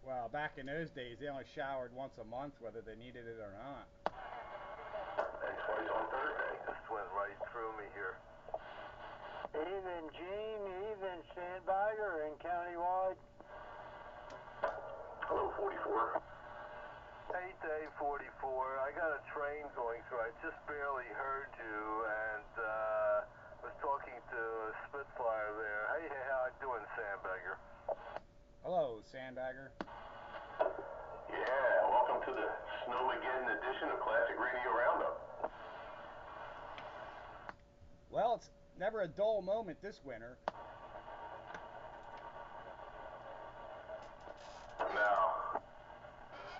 Well, back in those days, they only showered once a month, whether they needed it or not. And twice on Thursday. This went right through me here. Even Gene, even Sandbagger and countywide. Hello, 44. Hey, Day 44. I got a train going through. I just barely heard you and was talking to Spitfire there. Hey, how you doing, Sandbagger? Hello, Sandbagger. Yeah, welcome to the Snowmageddon edition of Classic Radio Roundup. Well, it's never a dull moment this winter. No.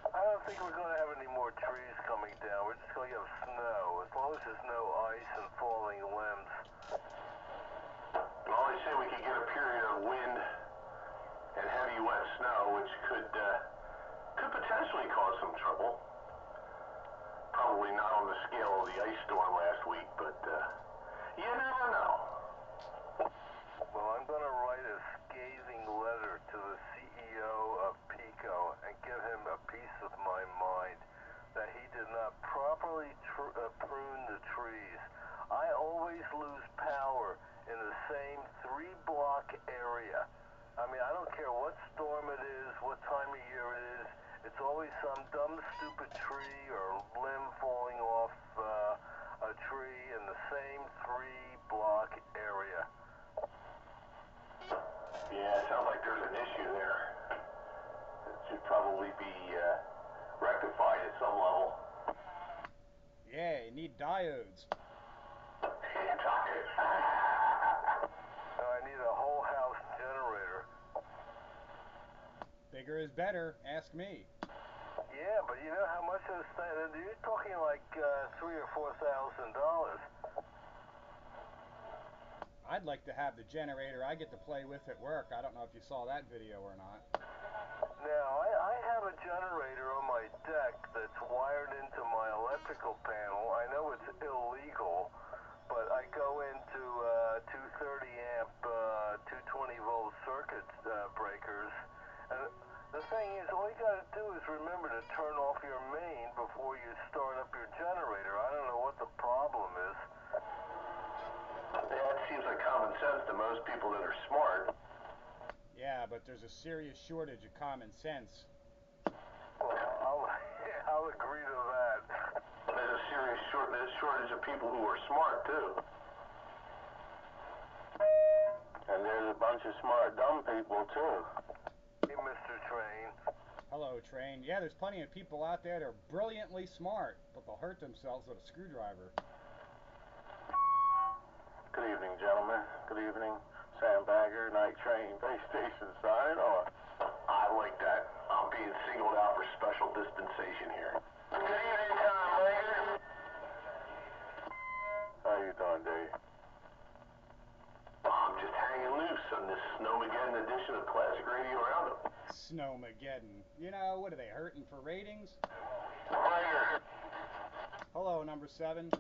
I don't think we're going to have any more trees coming down. We're just going to have snow, as long as there's no ice and falling limbs. Well, they say we could get a period of wind and heavy wet snow, which could potentially cause some trouble. Probably not on the scale of the ice storm last week, but you never know. Well, I'm going to write a scathing letter to the CEO of Pico and give him a piece of my mind that he did not properly prune the trees. I always lose power in the same 3-block area. I mean, I don't care what storm it is, what time of year it is. It's always some dumb, stupid tree or limb falling off a tree in the same 3-block area. Yeah, it sounds like there's an issue there. It should probably be rectified at some level. Yeah, you need diodes. I need a whole house generator. Bigger is better, ask me. Yeah, but you know how much those things, you're talking like $3,000 or $4,000. I'd like to have the generator I get to play with at work. I don't know if you saw that video or not. Now, I have a generator on my deck that's wired into my electrical panel. I know it's illegal, but I go into 230 amp, 220 volt circuit breakers. And the thing is, all you gotta do is remember to turn off your main before you start up your generator. I don't know what the problem is. Yeah, it seems like common sense to most people that are smart. Yeah, but there's a serious shortage of common sense. Well, I'll agree to that. There's a serious shortage of people who are smart, too. And there's a bunch of smart, dumb people, too. Hey, Mr. Train. Hello, Train. Yeah, there's plenty of people out there that are brilliantly smart, but they'll hurt themselves with a screwdriver. Good evening, gentlemen. Good evening. Sandbagger, Night Train, Base Station signing on. I like that. I'm being singled out for special dispensation here. Good evening, Tom Baker. How you doing, Dave? I'm just hanging loose on this Snowmageddon edition of Classic Radio Roundup. Snowmageddon. You know, what are they, hurting for ratings? Baker. Hello, number 7.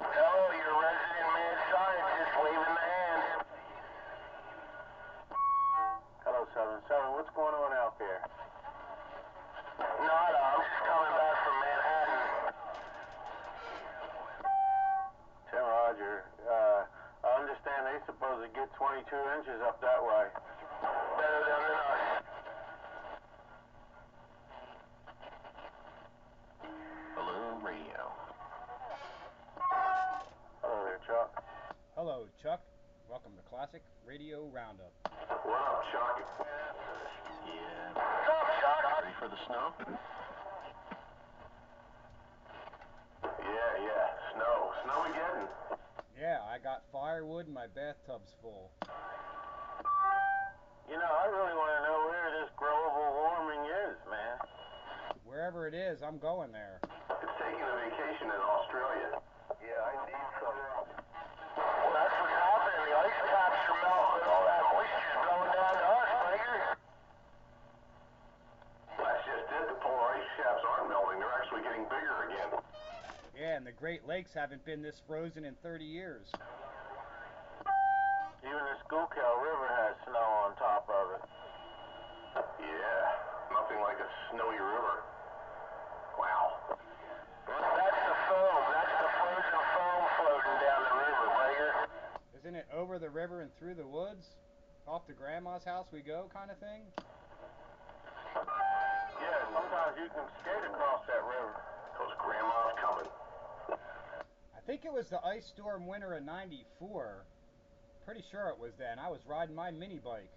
Hello, your resident mad scientist waving the hand. Hello, 7-7. What's going on out there? Nada. I'm just coming back from Manhattan. Tim Roger. I understand they supposed to get 22 inches up that way. Better than us. Hello, radio. Hello there, Chuck. Hello, Chuck. Welcome to Classic Radio Roundup. What up, Chuck? Yeah. What's up, Chuck? Ready for the snow? Yeah. Snowmageddon. Yeah, I got firewood and my bathtub's full. You know, I really want to know where this global warming is, man. Wherever it is, I'm going there. It's taking a vacation in Australia. Yeah, I need some. Well, that's what's happening. The ice caps are melting and all that moisture's going down to us, Baker. That's just it. The polar ice caps aren't melting. They're actually getting bigger again. Yeah, and the Great Lakes haven't been this frozen in 30 years. Even the Schuylkill River has snow on top of it. Yeah, nothing snowy river. Wow. That's the foam. That's the frozen foam floating down the river, Baker. Isn't it over the river and through the woods? Off to Grandma's house we go kind of thing? Yeah, sometimes you can skate across that river. Because Grandma's coming. I think it was the ice storm winter of '94. Pretty sure it was then. I was riding my mini bike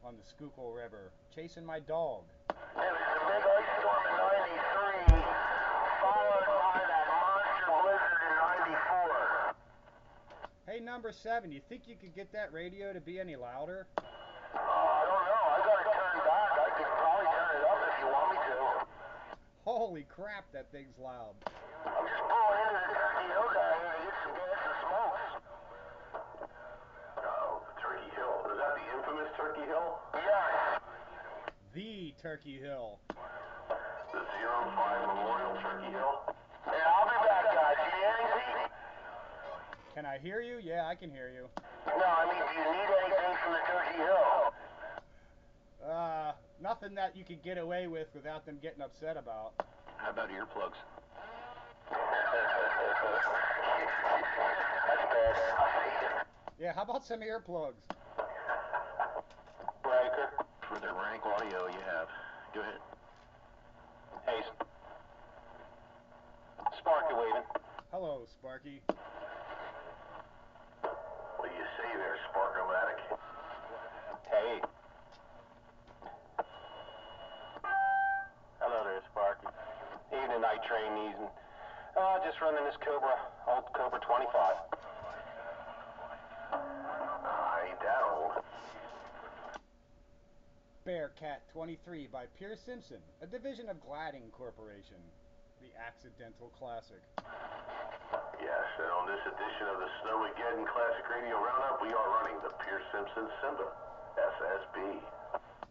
on the Schuylkill River, chasing my dog. There was a big ice storm in '93, followed by that monster blizzard in '94. Hey, number 7, you think you could get that radio to be any louder? I don't know. I got it turned back. I could probably turn it up if you want me to. Holy crap, that thing's loud. I'm just pulling into the Turkey Hill down here to get some gas and smokes. Oh, the Turkey Hill. Is that the infamous Turkey Hill? Yes. The Turkey Hill. The 05 Memorial Turkey Hill? Yeah, I'll be back, guys. You need anything? Can I hear you? Yeah, I can hear you. No, I mean, do you need anything from the Turkey Hill? Nothing that you could get away with without them getting upset about. How about earplugs? That's bad. Yeah, how about some earplugs? Breaker. For the rank audio you have. Go ahead. Hey, Sparky waving. Hello, Sparky. What do you say there, Sparkomatic? Hey. Hello there, Sparky. Evening, night train easing. Just running this old Cobra 25. Ain't that old. Bearcat 23 by Pierce Simpson, a division of Gladding Corporation. The Accidental Classic. Yes, and on this edition of the Snowmageddon Classic Radio Roundup, we are running the Pierce Simpson Simba SSB.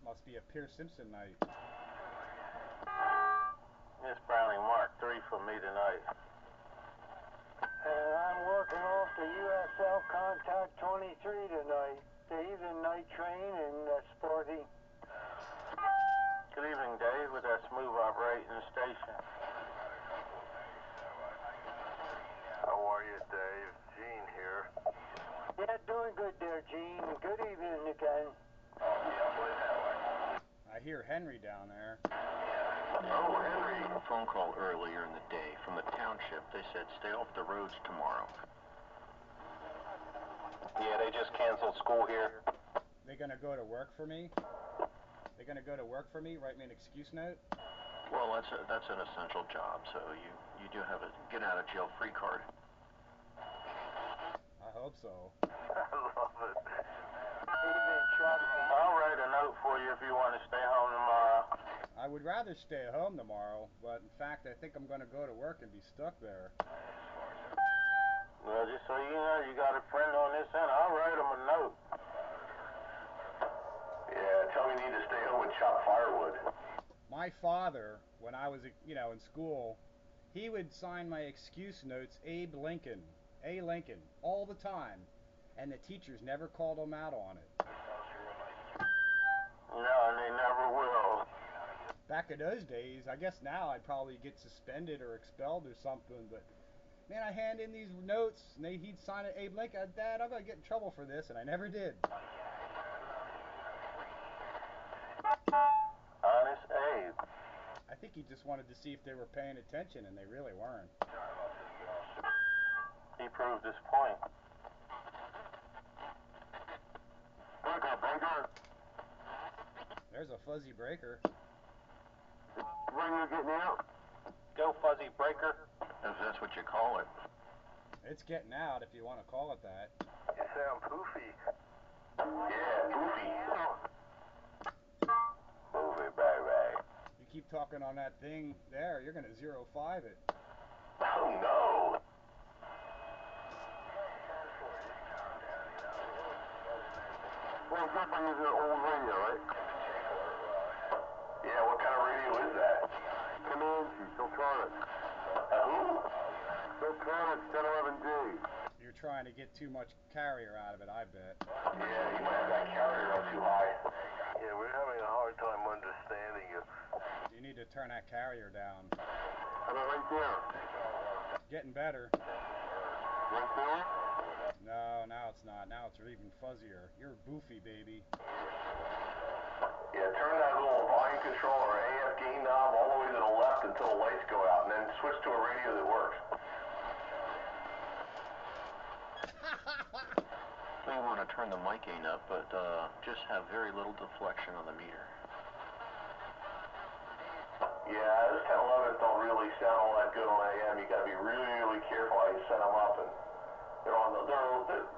Must be a Pierce Simpson night. This Browning Mark III for me tonight. And I'm working off the USL Contact 23 tonight. The evening night train and Sporty. Good evening, Dave, with that smooth operating station. How are you, Dave? Gene here. Yeah, doing good there, Gene. Good evening again. I hear Henry down there. Oh, Henry. A phone call earlier in the day from the township. They said stay off the roads tomorrow. Yeah, they just canceled school here. They gonna go to work for me? They gonna go to work for me? Write me an excuse note? Well, that's an essential job, so you do have a get out of jail free card. I hope so. I love it. Evening, Chuck. I'll write a note for you if you want to stay home tomorrow. I would rather stay home tomorrow, but in fact I think I'm gonna go to work and be stuck there. Well, just so you know, you got a friend on this end. I'll write him a note. Yeah, tell me you need to stay home and chop firewood. My father, when I was, in school, he would sign my excuse notes Abe Lincoln, A. Lincoln, all the time, and the teachers never called him out on it. No, and they never will. Back in those days, I guess now I'd probably get suspended or expelled or something, but man, I hand in these notes and he'd sign it Abe Lincoln. Dad, I'm gonna get in trouble for this, and I never did. Honest Abe. I think he just wanted to see if they were paying attention, and they really weren't. He proved his point. Breaker. There's a fuzzy breaker. When are you getting out? Go, Fuzzy Breaker. If that's what you call it. It's getting out, if you want to call it that. You sound poofy. Yeah, poofy. Movie, baby. You keep talking on that thing there, you're gonna 05 it. Oh, no. Well, good for using an old radio, right? Yeah, what kind of radio is that? Comanche, Siltronic. Who? Siltronic 1011D. You're trying to get too much carrier out of it, I bet. Yeah, you might have that carrier up too high. Yeah, we're having a hard time understanding you. Do you need to turn that carrier down. How about right there? Getting better. Right there? No, now it's not. Now it's even fuzzier. You're boofy, baby. Yeah, turn that little volume control or AF gain knob all the way to the left until the lights go out, and then switch to a radio that works. So you want to turn the mic gain up, but just have very little deflection on the meter. Yeah, those 1011s don't really sound all that good on AM. You got to be really, really careful how you set them up, and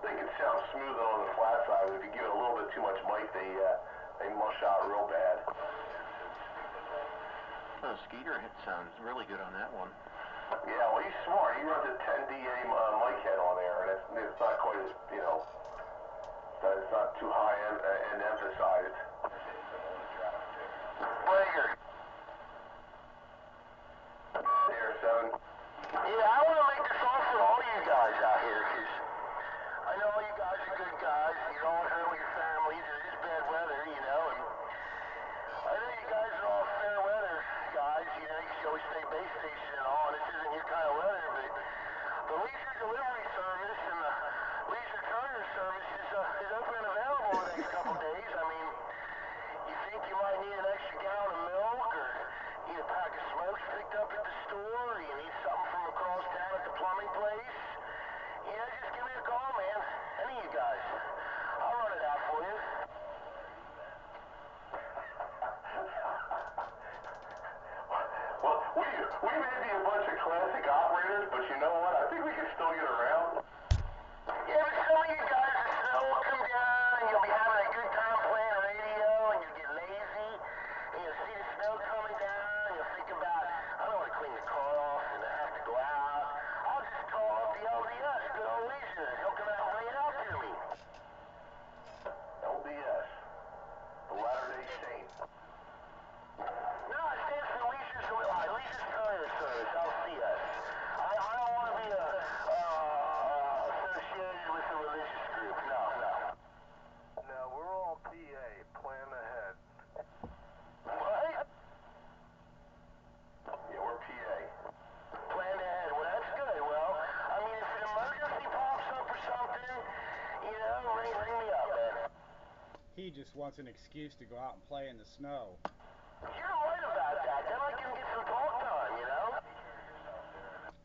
they can sound smooth on the flat side, but if you give it a little bit too much mic, they mush out real bad. Skeeter sounds really good on that one. Yeah, well, he's smart. He runs a 10 DA mic head on there, and it's not quite as, it's not too high and emphasized. Breaker. There, 7. Yeah, I want to make this offer to all you guys out here, because I know all you guys are good guys, and you're all home with your families, and it is bad weather, and I know you guys are all fair weather guys, you can always stay base station and all, and this isn't your kind of weather, but the leisure delivery service and the leisure courier service is open and available the next couple days. I mean, you think you might need an extra gallon of milk, or need a pack of smokes picked up at the store, or you need something from across town at the plumbing place? Just give me a call, man. Any of you guys. I'll run it out for you. Well, we may be a bunch of classic operators, but you know what? I think we can still get around. Yeah, but some of you guys, the snow will come down, and you'll be having a good time playing radio, and you'll get lazy, and you'll see the snow coming down, and you'll think about, I don't want to clean the car off, and I have to go out. I'll just call up the LDS, good old leisure, and he'll come out and lay it out to me. LDS, the Latter-day Saint. No, it stands for Leisure's Courier Service, LCS. I don't want to be associated with a religious group. No. No, we're all PA. Plan ahead. What? Yeah, we're PA. Plan ahead. Well, that's good. Well, I mean, if an emergency pops up or something, ring me up, man. He just wants an excuse to go out and play in the snow. You're right about that. Then I can get some talk time,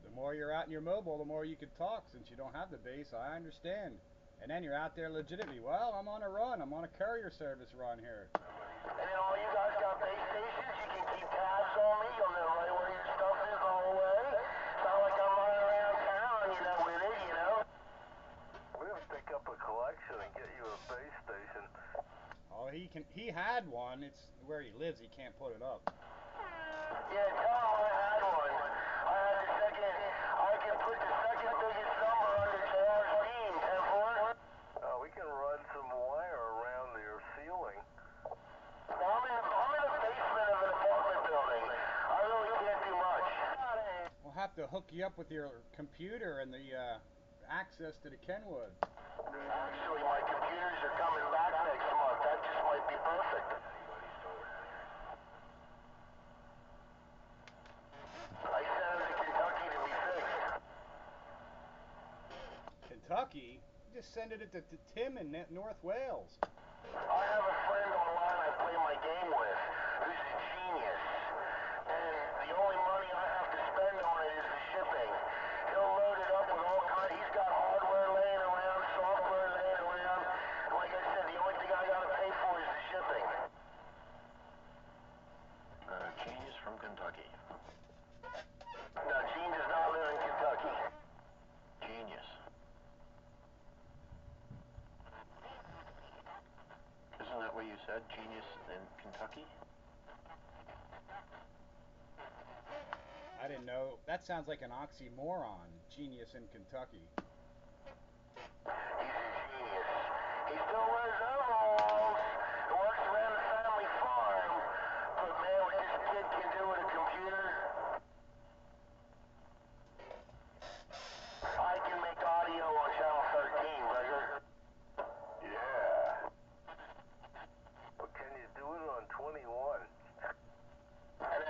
The more you're out in your mobile, the more you can talk. Since you don't have the base, I understand. And then you're out there legitimately. Well, I'm on a run. I'm on a courier service run here. And then all you guys got base stations. You can keep tabs on me. You'll know right where your stuff is all the way. It's not like I'm running around town, with it. We'll pick up a collection and get you a base station. Oh, he had one. It's where he lives. He can't put it up. Yeah, tell him I had one. I can put the second biggest number under JR's beam, 10-4. We can run some wire around your ceiling. Well, I'm in the basement of an apartment building. I really can't do much. We'll have to hook you up with your computer and the access to the Kenwood. Actually, my computers are coming back next month. That just might be perfect. I sent them to Kentucky to be fixed. Kentucky? Just send it to Tim in North Wales. I have a friend online I play my game with who's a genius. And the only money I have to spend on it is the shipping. He'll load it up with all kinds. He's got hardware laying around, software laying around. And like I said, the only thing I gotta pay for is the shipping. Genius from Kentucky. No, Gene does not live in Kentucky. Genius. Isn't that what you said? Genius in Kentucky? I didn't know. That sounds like an oxymoron. Genius in Kentucky. He's a genius. He still wears overalls and works around the family farm. But man, what this kid can do with a computer, I can make audio on channel 13, brother. Yeah. But can you do it on 21? An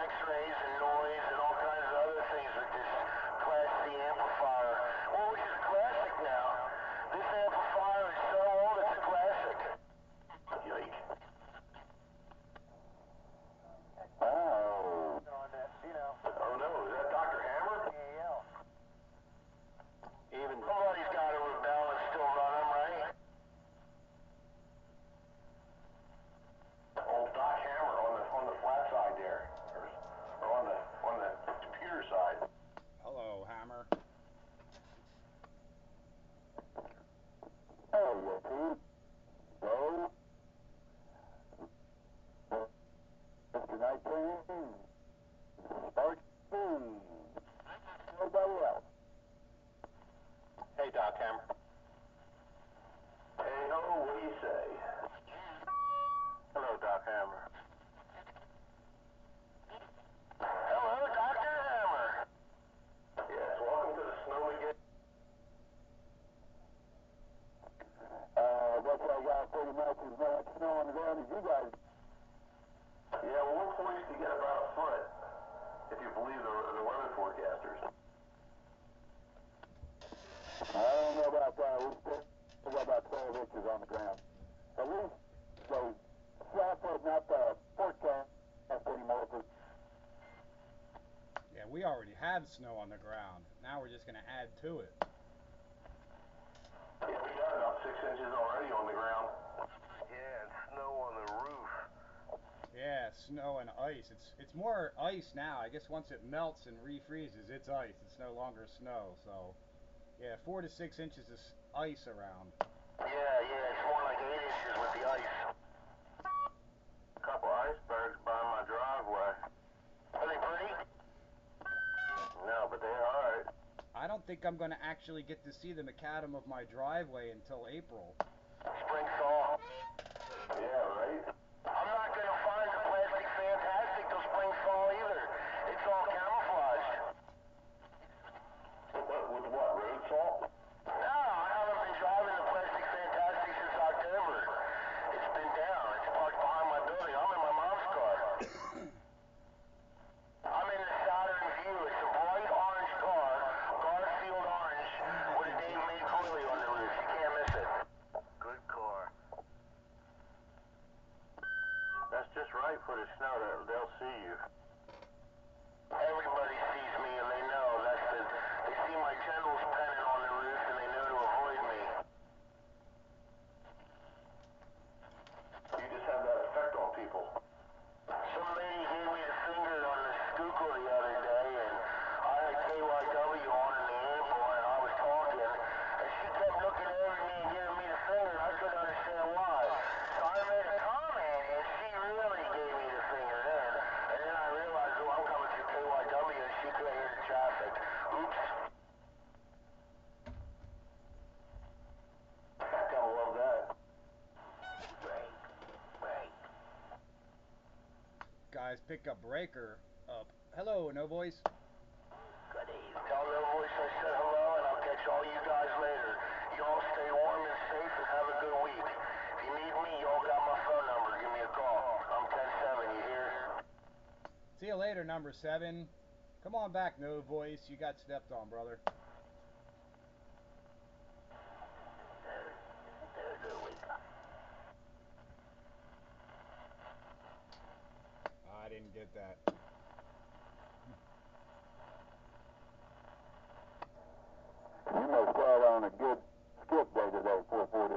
Hey, Doc Hammer. Hey, ho, what do you say? Hello, Doc Hammer. Hello, Dr. Hammer. Yes, welcome to the snow again. Guess I got pretty much as much snow on the ground as you guys. Yeah, well, we're poised to get about a foot, if you believe the weather forecasters. I don't know about that. We got about 12 inches on the ground. At least they stop putting up the forecast anymore. Yeah, we already have snow on the ground. Now we're just going to add to it. Yeah, we got about 6 inches already on the ground. Yeah, and snow on the roof. Yeah, snow and ice. It's more ice now. I guess once it melts and refreezes, it's ice. It's no longer snow. So, yeah, 4 to 6 inches of ice around. Yeah, it's more like 8 inches with the ice. A couple icebergs by my driveway. Are they pretty? No, but they're alright. I don't think I'm going to actually get to see the macadam of my driveway until April. Spring thaw. Yeah, right? I'm not going to find the plastic fantastic till spring thaw either. It's all camouflaged. With what, road salt? No, I haven't been driving the plastic fantastic since October. It's been down. It's parked behind my building. I'm in my mom's car. I'm in the Saturn View. It's a bright orange car, Garfield orange, with a Dave May Cooley on the roof. You can't miss it. Good car. That's just right for the snow. They'll see you. Everybody sees me and they know. They see my genitals pennant on the roof and they know to avoid me. You just have that effect on people. Some lady gave me the finger on the Schuylkill the other day, and I had KYW on in the airport, and I was talking, and she kept looking over me and giving me the finger, and I couldn't understand why. So I made a comment, and she really gave me the finger then, and then I realized, oh, I'm coming through KYW, and she couldn't hear the traffic. Oops. I gotta love that. Guys, pick up breaker up. Hello, no voice. Good evening. Tell No Voice I said hello, and I'll catch all you guys later. You all stay warm and safe and have a good week. If you need me, you all got my phone number. Give me a call. I'm 10-7, you hear? See you later, number 7. Come on back, no voice. You got stepped on, brother. I didn't get that. You must have on a good skip day today, 440.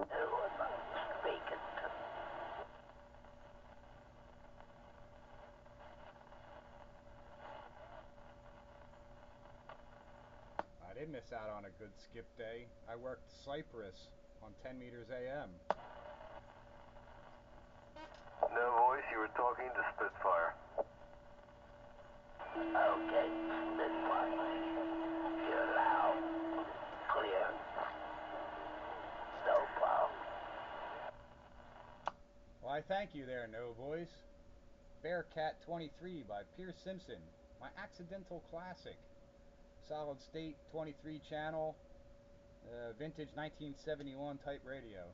I did miss out on a good skip day. I worked Cypress on 10 meters AM. No voice, you were talking to Spitfire. Okay, Spitfire. You're loud. Clear. No problem. Well, I thank you there, no voice. Bearcat 23 by Pierce Simpson. My accidental classic. Solid state 23 channel. Vintage 1971 type radio.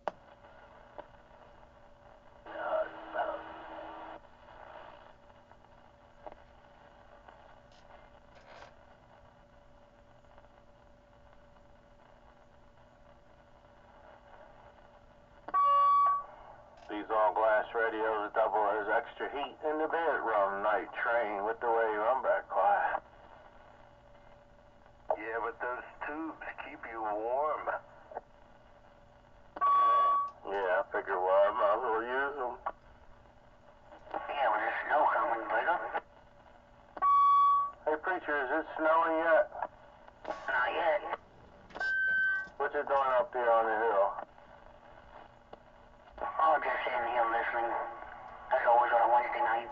These all-glass radios double as extra heat in the bedroom night train with the wave back quiet. Yeah, but those tubes keep you warm. Yeah, I figure well, I might as well use them. Yeah, when there's snow coming, Vega. Hey, preacher, is it snowing yet? Not yet. What you doing up there on the hill? Oh, just sitting here listening, as always on a Wednesday night.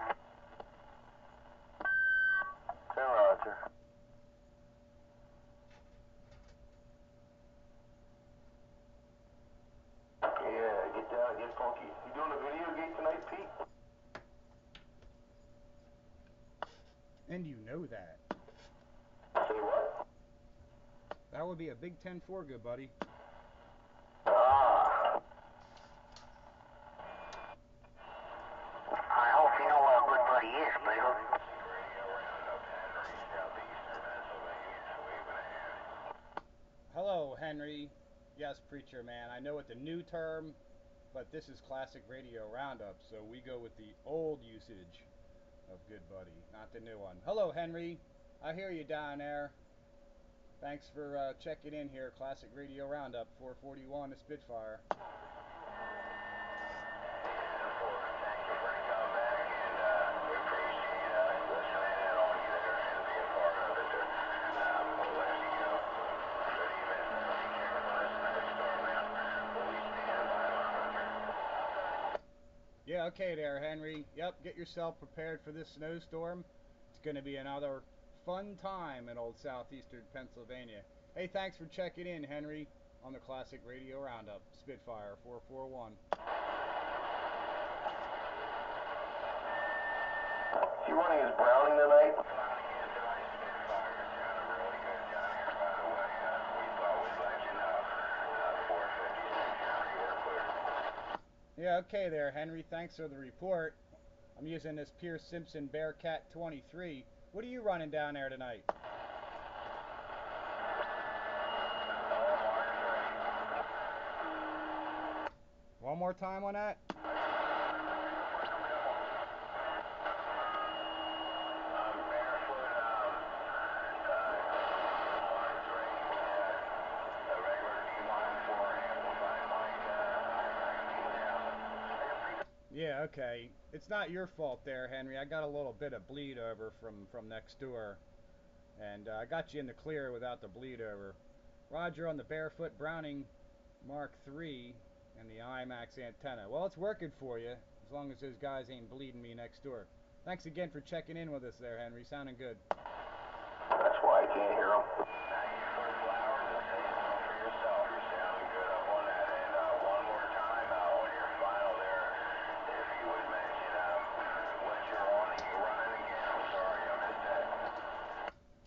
And you know that. Say what? That would be a Big 10-4, good buddy. Ah. I hope you know what a good buddy is, Beagle. Hello, Henry. Yes, preacher man, I know it's a new term, but this is Classic Radio Roundup, so we go with the old usage of good buddy, not the new one. Hello, Henry. I hear you down there. Thanks for checking in here, Classic Radio Roundup, 441 to Spitfire. Yeah, okay there, Henry. Yep, get yourself prepared for this snowstorm. It's going to be another fun time in old southeastern Pennsylvania. Hey, thanks for checking in, Henry, on the Classic Radio Roundup, Spitfire 441. Is he running his Browning tonight? Yeah, okay there, Henry. Thanks for the report. I'm using this Pierce Simpson Bearcat 23. What are you running down there tonight? One more time on that? Yeah, okay. It's not your fault there, Henry. I got a little bit of bleed over from next door. And I got you in the clear without the bleed over. Roger on the Barefoot Browning Mark III and the IMAX antenna. Well, it's working for you, as long as those guys ain't bleeding me next door. Thanks again for checking in with us there, Henry. Sounding good. That's why I can't hear him.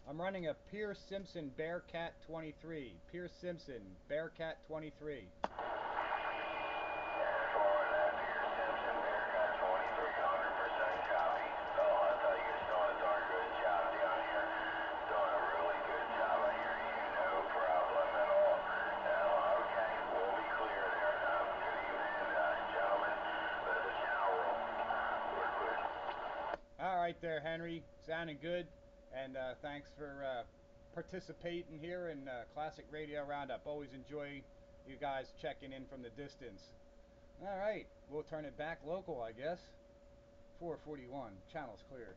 I'm running a Pierce Simpson Bearcat 23. Pierce Simpson Bearcat 23. All right there, Henry. Sounding good. And thanks for participating here in Classic Radio Roundup. Always enjoy you guys checking in from the distance. All right, we'll turn it back local, I guess. 441, channel's clear.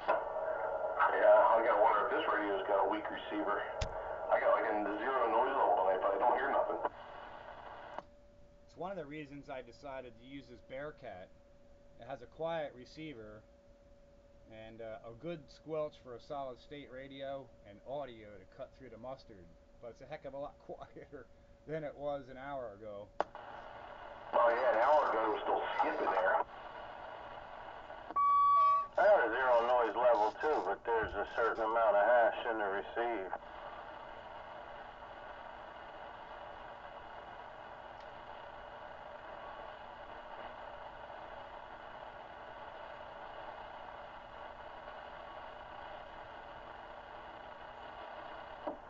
Yeah, I gotta wonder if this radio's got a weak receiver. I got like a zero noise level tonight, but I don't hear nothing. It's one of the reasons I decided to use this Bearcat. It has a quiet receiver and a good squelch for a solid state radio and audio to cut through the mustard. But it's a heck of a lot quieter than it was an hour ago. Oh yeah, an hour ago it was still skipping there. I got a zero noise level too, but there's a certain amount of hash in the receive.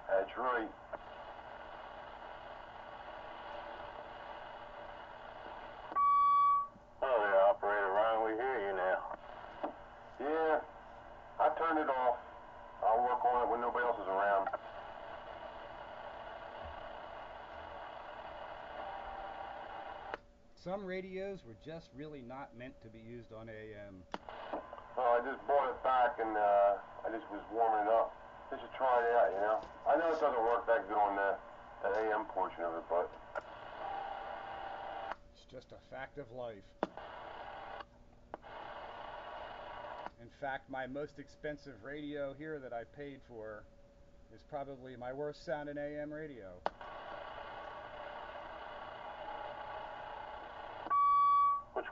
That's right. Oh, there, operator Ryan, we hear you now. Yeah, I turned it off. I'll work on it when nobody else is around. Some radios were just really not meant to be used on AM. Well, I just bought it back and I just was warming it up. Just to try it out, you know. I know it doesn't work that good on the AM portion of it, but It's just a fact of life. In fact, my most expensive radio here that I paid for is probably my worst sounding AM radio.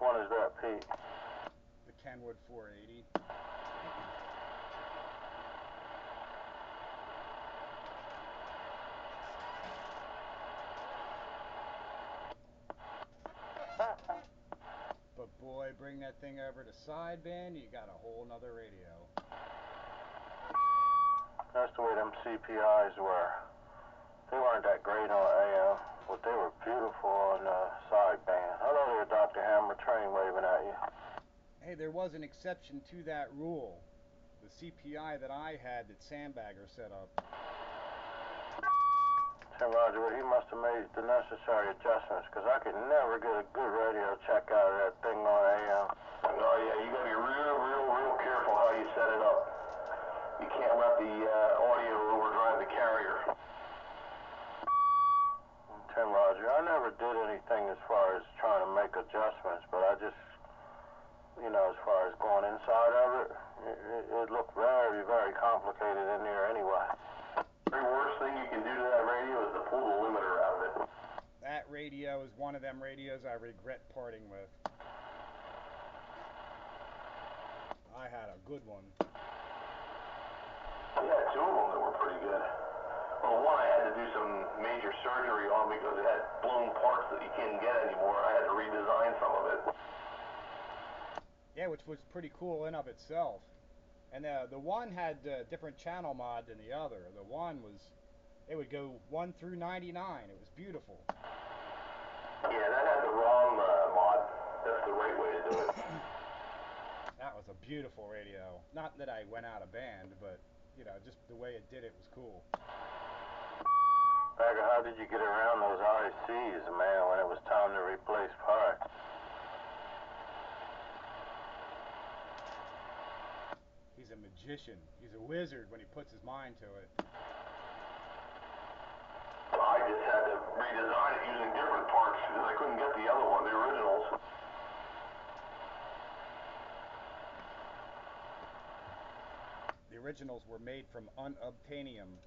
one is that, Pete? The Kenwood 480. But boy, bring that thing over to sideband, you got a whole nother radio. That's the way them CPIs were. They weren't that great on AM, but they were beautiful on sideband. Hello there, Dr. Hammer, train waving at you. Hey, there was an exception to that rule. The CPI that I had that Sandbagger set up. Tim Roger, well, he must have made the necessary adjustments, because I could never get a good radio check out of that thing on AM. Oh yeah, you gotta be real careful how you set it up. You can't let the audio overdrive the carrier. Tim Roger, I never did anything as far as trying to make adjustments, but I just, as far as going inside of it, it looked very complicated in there anyway. The very worst thing you can do to that radio is to pull the limiter out of it. That radio is one of them radios I regret parting with. I had a good one. I had two of them that were pretty good. Well, one I had to do some major surgery on because it had blown parts that you can't get anymore. I had to redesign some of it. Yeah, which was pretty cool in of itself. And the one had a different channel mod than the other. The one was, it would go 1 through 99. It was beautiful. Yeah, that had the ROM mod. That's the right way to do it. That was a beautiful radio. Not that I went out of band, but, just the way it did it was cool. Bagger, how did you get around those ICs, man, when it was time to replace parts? He's a magician. He's a wizard when he puts his mind to it. I just had to redesign it using different parts because I couldn't get the other one, the originals. The originals were made from unobtainium.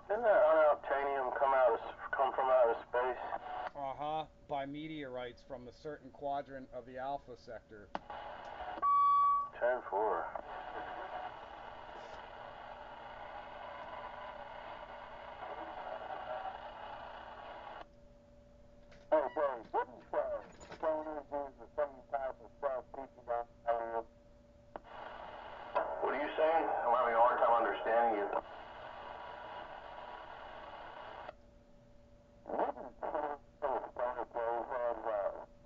Didn't that unobtainium come from outer space? Uh-huh, by meteorites from a certain quadrant of the Alpha sector. 10-4. Hey, Dave, wouldn't stoners use the same type of stuff people don't know? What are you saying? I'm having a hard time understanding you. Wouldn't stoner players have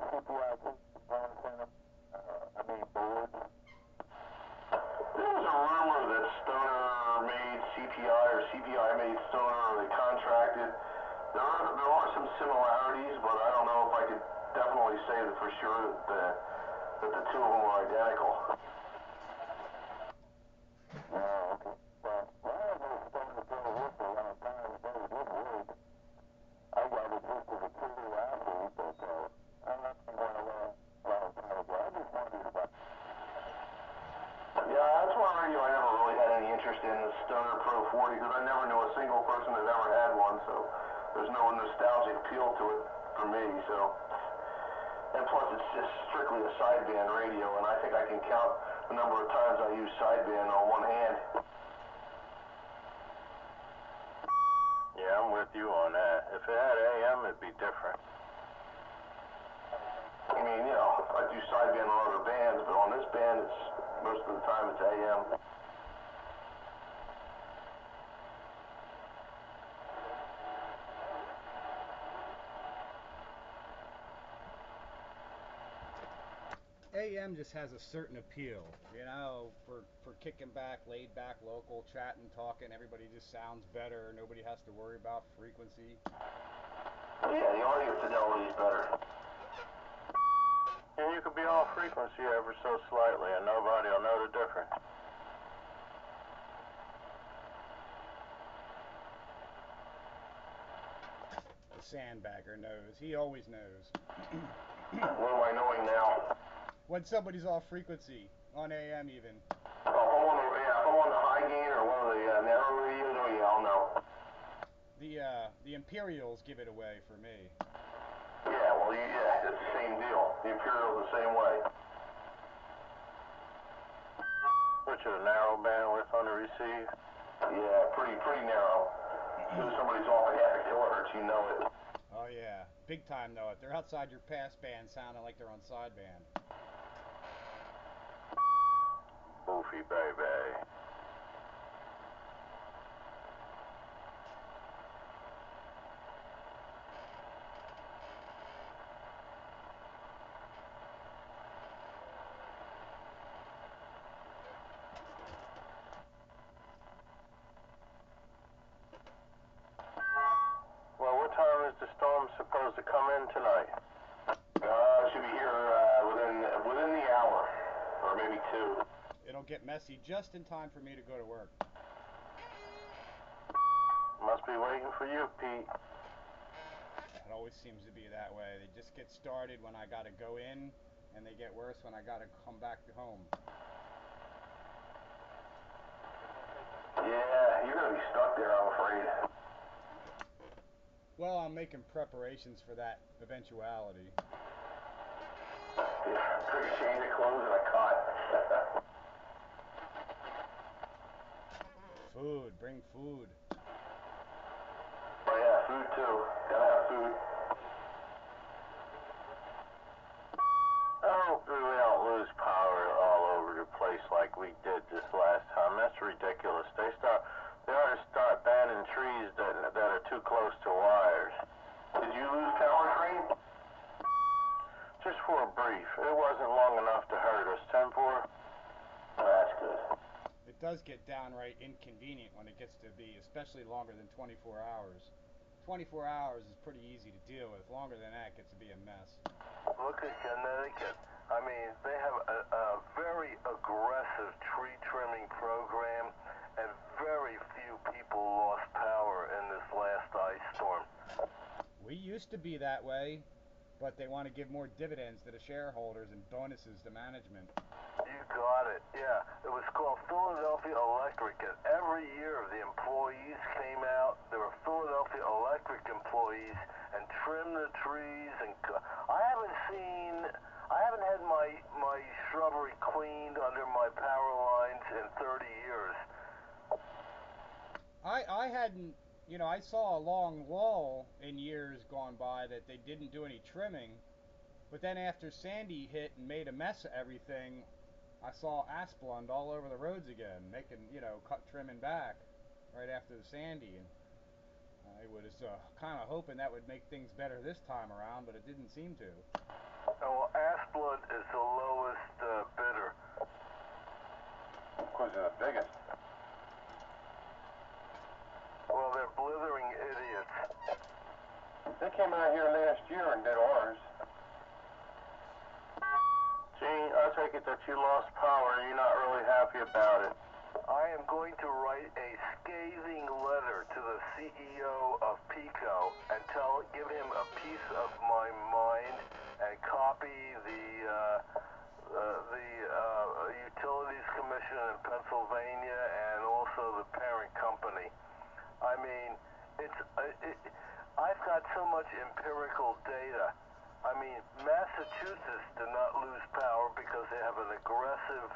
CPI components in them? Boards? There was a rumor that Stoner made CPI or CPI made Stoner or they contracted. There are some similarities, but I don't know if I could definitely say that for sure that the two of them were identical. Oh, okay. Well, I had no stoner play whistle on time ago. It didn't work. I got it just as a curiosity, but I'm not going to learn a long time ago. I just wondered about it. Yeah, that's one radio I never really had any interest in, the Stoner Pro 40, because I never knew a single person that ever had one, so there's no nostalgic appeal to it for me, so. And plus, it's just strictly a sideband radio, and I think I can count the number of times I use sideband on one hand. Yeah, I'm with you on that. If it had AM, it'd be different. I mean, I do sideband on other bands, but on this band, most of the time it's AM. AM just has a certain appeal, for kicking back, laid back, local, chatting, talking. Everybody just sounds better. Nobody has to worry about frequency. Yeah, the audio fidelity is better. And you could be off frequency ever so slightly, and nobody will know the difference. The Sandbagger knows. He always knows. What am I knowing now? When somebody's off frequency, on AM even. Oh, if I'm on the high gain or one of the narrow radios, oh yeah, I'll know. The Imperials give it away for me. Yeah, well, yeah, it's the same deal. The Imperial's the same way. Which is a narrow bandwidth on the receive? Yeah, pretty narrow. As soon as somebody's off a half a kilohertz, you know it. Oh yeah, big time though. If they're outside your pass band, sounding like they're on sideband. Boofy baby. Well, what time is the storm supposed to come in tonight? Should be here within the hour, or maybe two. It'll get messy just in time for me to go to work. Must be waiting for you, Pete. It always seems to be that way. They just get started when I gotta go in, and they get worse when I gotta come back to home. Yeah, you're gonna be stuck there, I'm afraid. Well, I'm making preparations for that eventuality. Yeah, bring a change of clothes and a cot. Food, bring food. Oh yeah, food too. Gotta have food. I hope we don't lose power all over the place like we did this last time. That's ridiculous. They ought to start banning trees that are too close to wires. Did you lose power, Train? Just for a brief. It wasn't long enough to hurt us. 10-4? Oh, that's good. It does get downright inconvenient when it gets to be, especially longer than 24 hours. 24 hours is pretty easy to deal with. Longer than that gets to be a mess. Look at Connecticut. I mean, they have a very aggressive tree trimming program, and very few people lost power in this last ice storm. We used to be that way, but they want to give more dividends to the shareholders and bonuses to management. You got it, yeah. It was called Philadelphia Electric, and every year the employees came out, there were Philadelphia Electric employees, and trimmed the trees, and I haven't had my shrubbery cleaned under my power lines in 30 years. I hadn't, I saw a long lull in years gone by that they didn't do any trimming, but then after Sandy hit and made a mess of everything, I saw Asplund all over the roads again, making, trimming back right after the Sandy. And I was kind of hoping that would make things better this time around, but it didn't seem to. Well, Asplund is the lowest bidder. Of course, they're the biggest. Well, they're blithering idiots. They came out here last year and did ours. Gene, I take it that you lost power and you're not really happy about it. I am going to write a scathing letter to the CEO of PECO and give him a piece of my mind and copy the Utilities Commission in Pennsylvania and also the parent company. I mean, I've got so much empirical data. I mean, Massachusetts did not lose power because they have an aggressive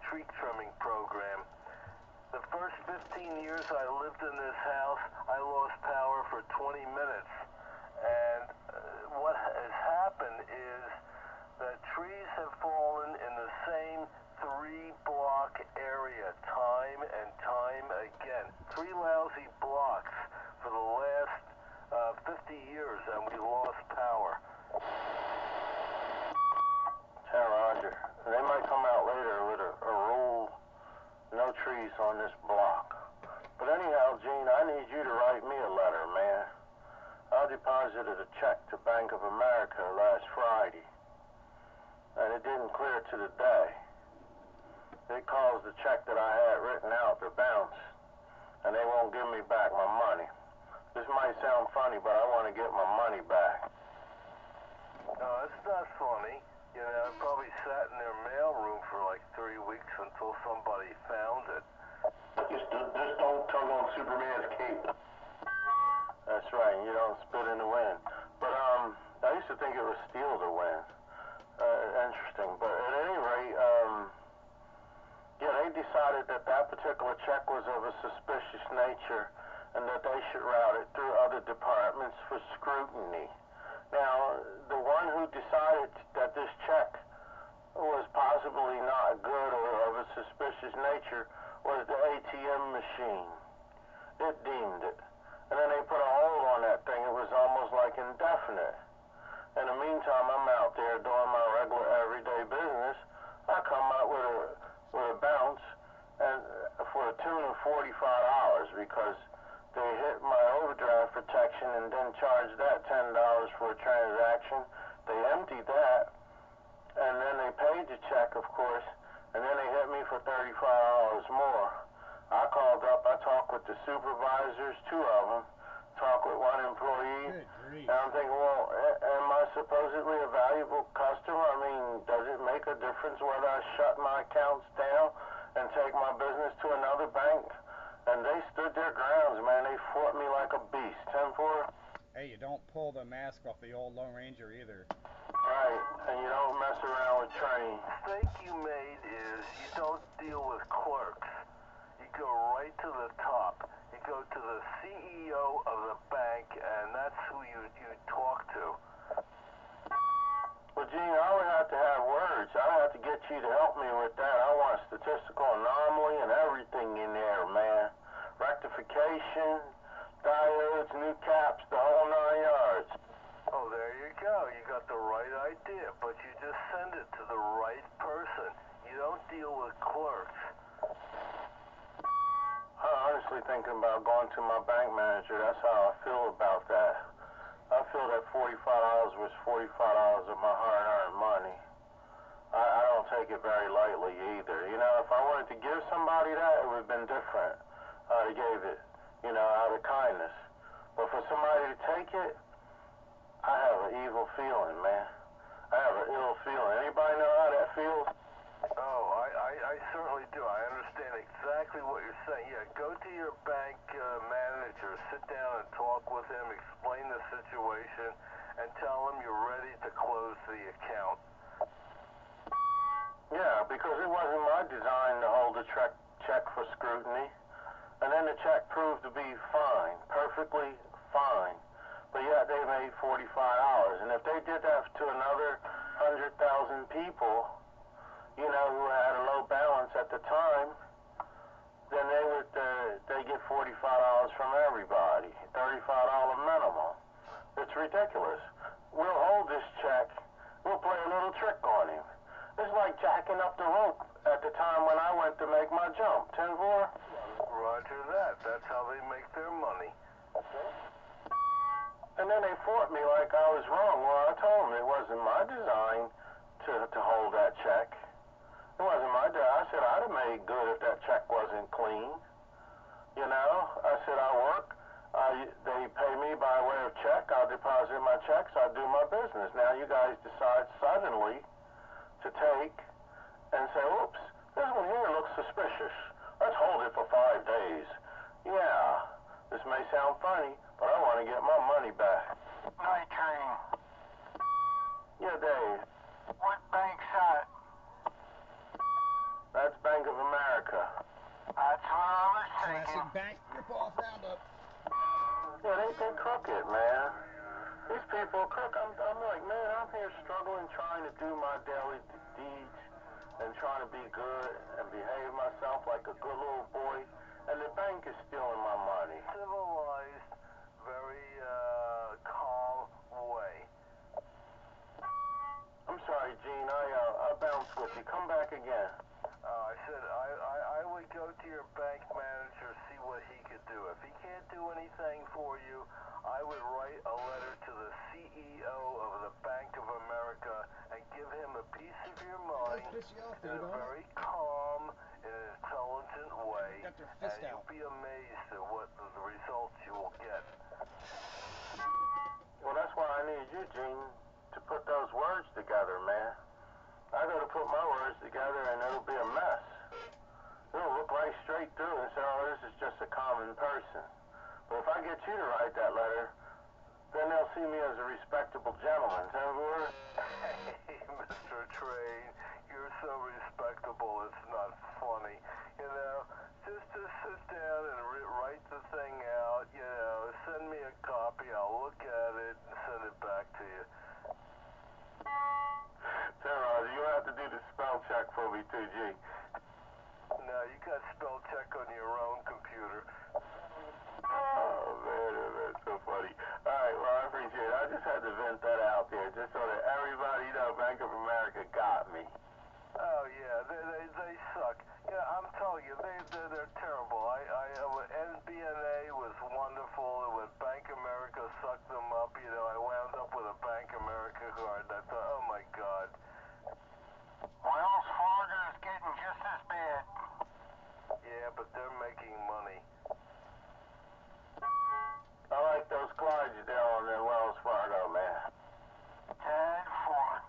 tree trimming program. The first 15 years I lived in this house, I lost power for 20 minutes. And what has happened is that trees have fallen in the same 3-block area time and time again. 3 lousy blocks for the last 50 years, and we lost power. Tell Roger, they might come out later with a rule, no trees on this block. But anyhow, Gene, I need you to write me a letter, man. I deposited a check to Bank of America last Friday, and it didn't clear to the day. They caused the check that I had written out to bounce, and they won't give me back my money. This might sound funny, but I want to get my money back. No, it's not funny. You know, it probably sat in their mailroom for like 3 weeks until somebody found it. Just don't tug on Superman's cape. That's right, you don't spit in the wind. But I used to think it was steal to win. Interesting. But at any rate, yeah, they decided that that particular check was of a suspicious nature and that they should route it through other departments for scrutiny. Now, the one who decided that this check was possibly not good or of a suspicious nature was the ATM machine. It deemed it. And then they put a hold on that thing. It was almost like indefinite. In the meantime, I'm out there doing my regular everyday business. I come out with a bounce and for a tune of $45 because they hit my overdraft protection and then charged that $10 for a transaction. They emptied that, and then they paid the check, of course, and then they hit me for $35 more. I called up, I talked with the supervisors, 2 of them, talked with 1 employee, and I'm thinking, well, am I supposedly a valuable customer? I mean, does it make a difference whether I shut my accounts down and take my business to another bank? And they stood their grounds, man. They fought me like a beast. 10-4. Hey, you don't pull the mask off the old Lone Ranger either. Right, and you don't mess around with train. The mistake you made is you don't deal with clerks. You go right to the top. You go to the CEO of the bank, and that's who you talk to. Well, Gene, I would have to have words. I'd have to get you to help me with that. I want a statistical anomaly and everything in there, man. Rectification, diodes, new caps, the whole 9 yards. Oh, there you go. You got the right idea, but you just send it to the right person. You don't deal with clerks. I'm honestly thinking about going to my bank manager. That's how I feel about that. I feel that $45 was $45 of my hard-earned money. I don't take it very lightly either. You know, if I wanted to give somebody that, it would have been different. I'd have gave it, you know, out of kindness. But for somebody to take it, I have an evil feeling, man. I have an ill feeling. Anybody know how that feels? Oh, I certainly do. I understand exactly what you're saying. Yeah, go to your bank manager, sit down and talk with him, explain the situation, and tell him you're ready to close the account. Yeah, because it wasn't my design to hold the check for scrutiny. And then the check proved to be fine, perfectly fine. But yet they made $45. And if they did that to another 100,000 people, you know, who had a low balance at the time, then they get $45 from everybody, $35 minimum. It's ridiculous. We'll hold this check. We'll play a little trick on him. It's like jacking up the rope at the time when I went to make my jump. 10-4? Roger that. That's how they make their money. And then they fought me like I was wrong. Well, I told them it wasn't my design to hold that check. It wasn't my design. I said I'd have made good if that check wasn't clean. You know, I said I work. They pay me by way of check. I'll deposit my checks. I'll do my business. Now you guys decide suddenly to take and say, oops, this one here looks suspicious. Let's hold it for 5 days. Yeah, this may sound funny, but I want to get my money back. Night train. Yeah, Dave. What bank's that? That's Bank of America. That's what I was thinking. Classic bank rip-off roundup. Yeah, they crooked, man. These people are crooked. I'm like, man, I'm here struggling, trying to do my daily deeds and trying to be good and behave myself like a good little boy, and the bank is stealing my money. Civilized, very calm way. I'm sorry, Gene. I bounced with you. Come back again. I said I would go to your bank manager, see what he could do. If he can't do anything for you, I would write a letter to the CEO of the Bank of America and give him a piece of your mind Piss you off, in a don't it? very calm and intelligent way, Got their and fist you'll out. be amazed at what the results you will get. Well, that's why I need you, Gene, to put those words together, man. I go to put my words together and it'll be a mess. It'll look right straight through and say, oh, this is just a common person. But if I get you to write that letter, Then they'll see me as a respectable gentleman. Hey, Mr. Train, you're so respectable, it's not funny. You know, just sit down and write the thing out, you know, send me a copy, I'll look at it and send it back to you. Roger, you have to do the spell check for me too, G. No, you got spell check on your own computer. Oh, man, that's so funny. All right, well, I appreciate it. I just had to vent that out there just so that everybody knows Bank of America got me. Oh, yeah, they suck. Yeah, I'm telling you, they're terrible. NBNA was wonderful, and when Bank America sucked them up, you know, I wound up with a Bank America card. I thought, oh, my God. Wells Fargo is getting just as bad. Yeah, but they're making money. I like those Clydesdale and then Wells Fargo, man. 10-4.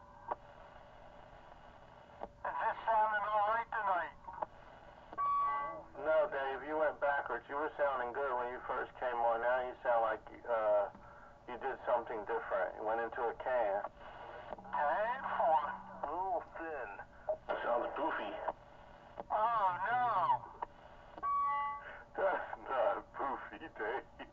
Is this sounding all right tonight? No, Dave, you went backwards. You were sounding good when you first came on. Now you sound like you did something different. You went into a can. 10-4. A little thin. That sounds goofy. Oh, no. That's not goofy, Dave.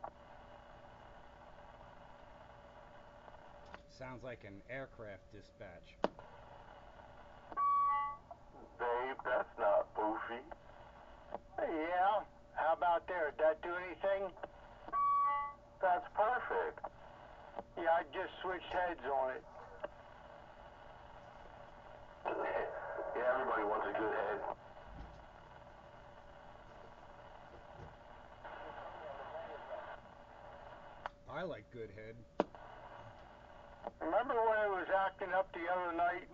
Sounds like an aircraft dispatch. Dave, that's not goofy. Yeah, how about there? Did that do anything? That's perfect. Yeah, I just switched heads on it. Yeah, everybody wants a good head. I like good head. Remember when it was acting up the other night?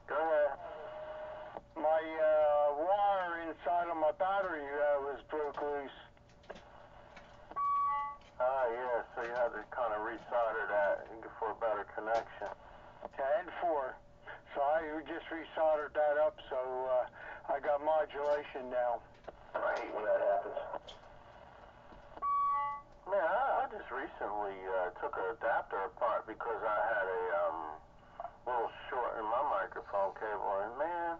Go ahead. My wire inside of my battery was broke loose. Ah, yeah, so you had to kind of resolder that for a better connection. 10-4. So I just resoldered that up, so I got modulation now. I hate when that happens. Man, I just recently took an adapter apart because I had a little short in my microphone cable, and man,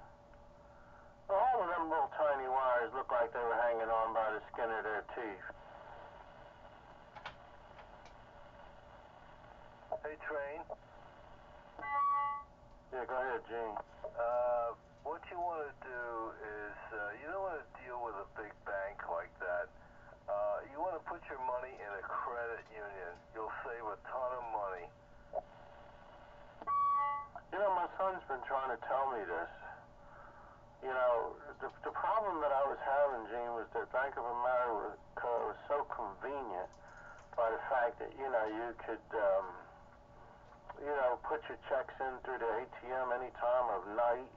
all of them little tiny wires looked like they were hanging on by the skin of their teeth. Hey, Train. Yeah, go ahead, Gene. What you want to do is, you don't want to deal with a big bank like that. You want to put your money in a credit union. You'll save a ton of money. You know, my son's been trying to tell me this. You know, the problem that I was having, Gene, was that Bank of America was so convenient by the fact that, you know, you could, you know, put your checks in through the ATM any time of night,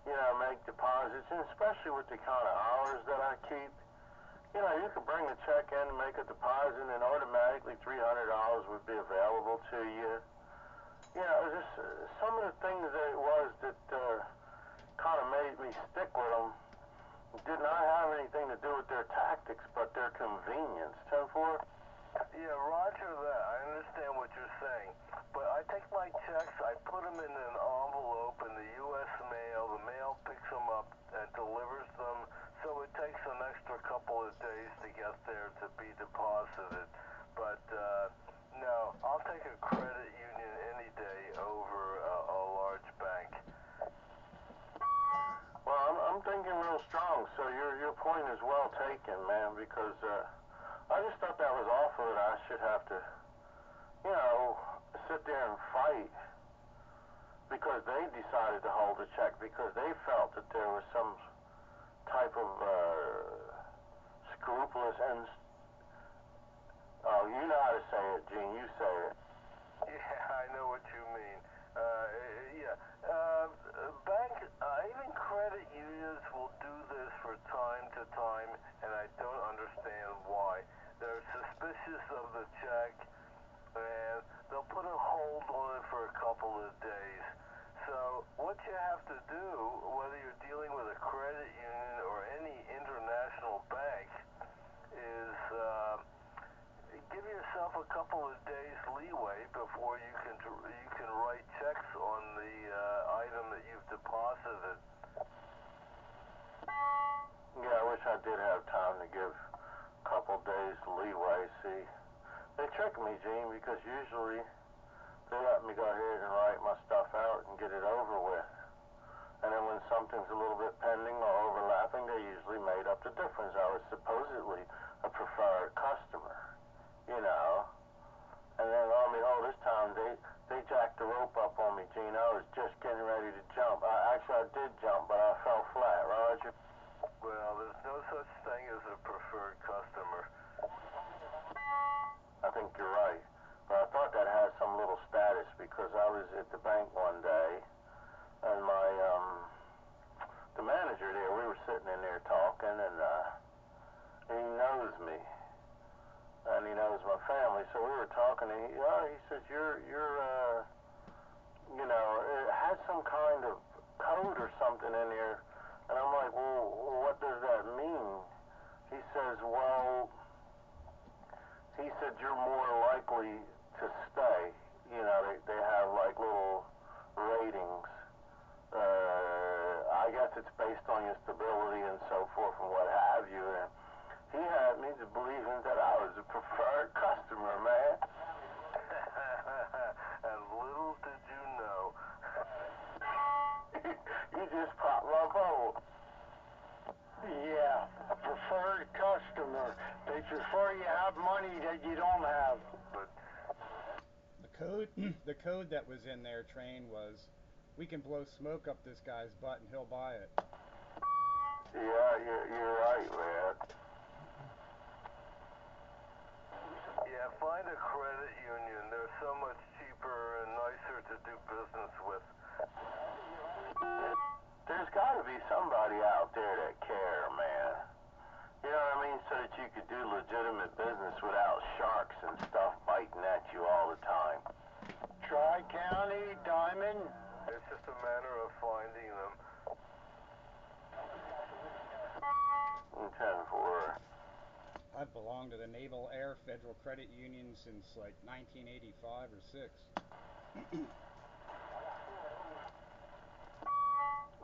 you know, make deposits, and especially with the kind of hours that I keep, you know, you could bring a check in, make a deposit, and automatically $300 would be available to you. You know, just some of the things that it was that kind of made me stick with them did not have anything to do with their tactics, but their convenience. 10-4? Yeah, roger that. I understand what you're saying. But I take my checks, I put them in an envelope in the U.S. mail. The mail picks them up and delivers them. So it takes an extra couple of days to get there to be deposited. But, no, I'll take a credit union any day over a large bank. Well, I'm thinking real strong, so your point is well taken, man, because I just thought that was awful that I should have to, you know, sit there and fight because they decided to hold the check because they felt that there was some type of scrupulous and oh, you know how to say it, Gene. You say it. Yeah, I know what you mean. Yeah. Even credit unions will do this from time to time, and I don't understand why. They're suspicious of the check, and they'll put a hold on it for a couple of days. So what you have to do, whether you're dealing with a credit union or any international bank, is did have time to give a couple days leeway. See, they trick me, Gene, because usually they let me go ahead and write my stuff out and get it over with. And then when something's a little bit pending or overlapping, they usually made up the difference. I was supposedly a preferred customer, you know. And then lo and behold, this time they jacked the rope up on me, Gene. I was just getting ready to jump. Actually, I did jump, but I fell flat, Roger. Well, there's no such thing as a preferred customer. I think you're right. But I thought that had some little status because I was at the bank one day, and the manager there, we were sitting in there talking, and he knows me, and he knows my family. So we were talking, and he says, you know, it has some kind of code or something in there. And I'm like, well, what does that mean? He says, well, you're more likely to stay. You know, they have like little ratings. I guess it's based on your stability and so forth and what have you. And he had me to believing that I was a preferred customer, man. And little did you know. You just popped my bubble. Yeah, a preferred customer. They prefer you have money that you don't have. But The code that was in their train was, we can blow smoke up this guy's butt and he'll buy it. Yeah, you're right, man. yeah, find a credit union. They're so much cheaper and nicer to do business with. There's got to be somebody out there that care, man. You know what I mean? So that you could do legitimate business without sharks and stuff biting at you all the time. Tri-County, Diamond. It's just a matter of finding them. 10-4. I've belonged to the Naval Air Federal Credit Union since like 1985 or 6.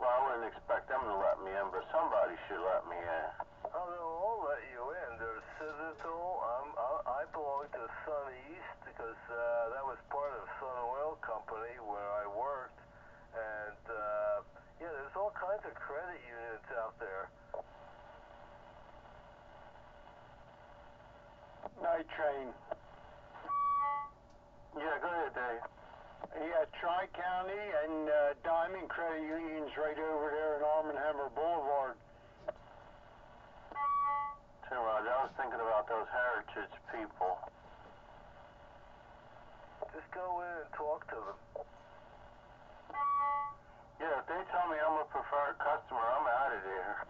Well, I wouldn't expect them to let me in, but somebody should let me in. Oh, they'll all let you in. There's Citadel. I belong to Sun East because that was part of Sun Oil Company where I worked. And, yeah, there's all kinds of credit unions out there. Night train. Yeah, go ahead, Dave. Yeah, Tri-County and Diamond Credit Union's right over there in Arm & Hammer Boulevard. Tim Roger, I was thinking about those heritage people. Just go in and talk to them. Yeah, if they tell me I'm a preferred customer, I'm out of there.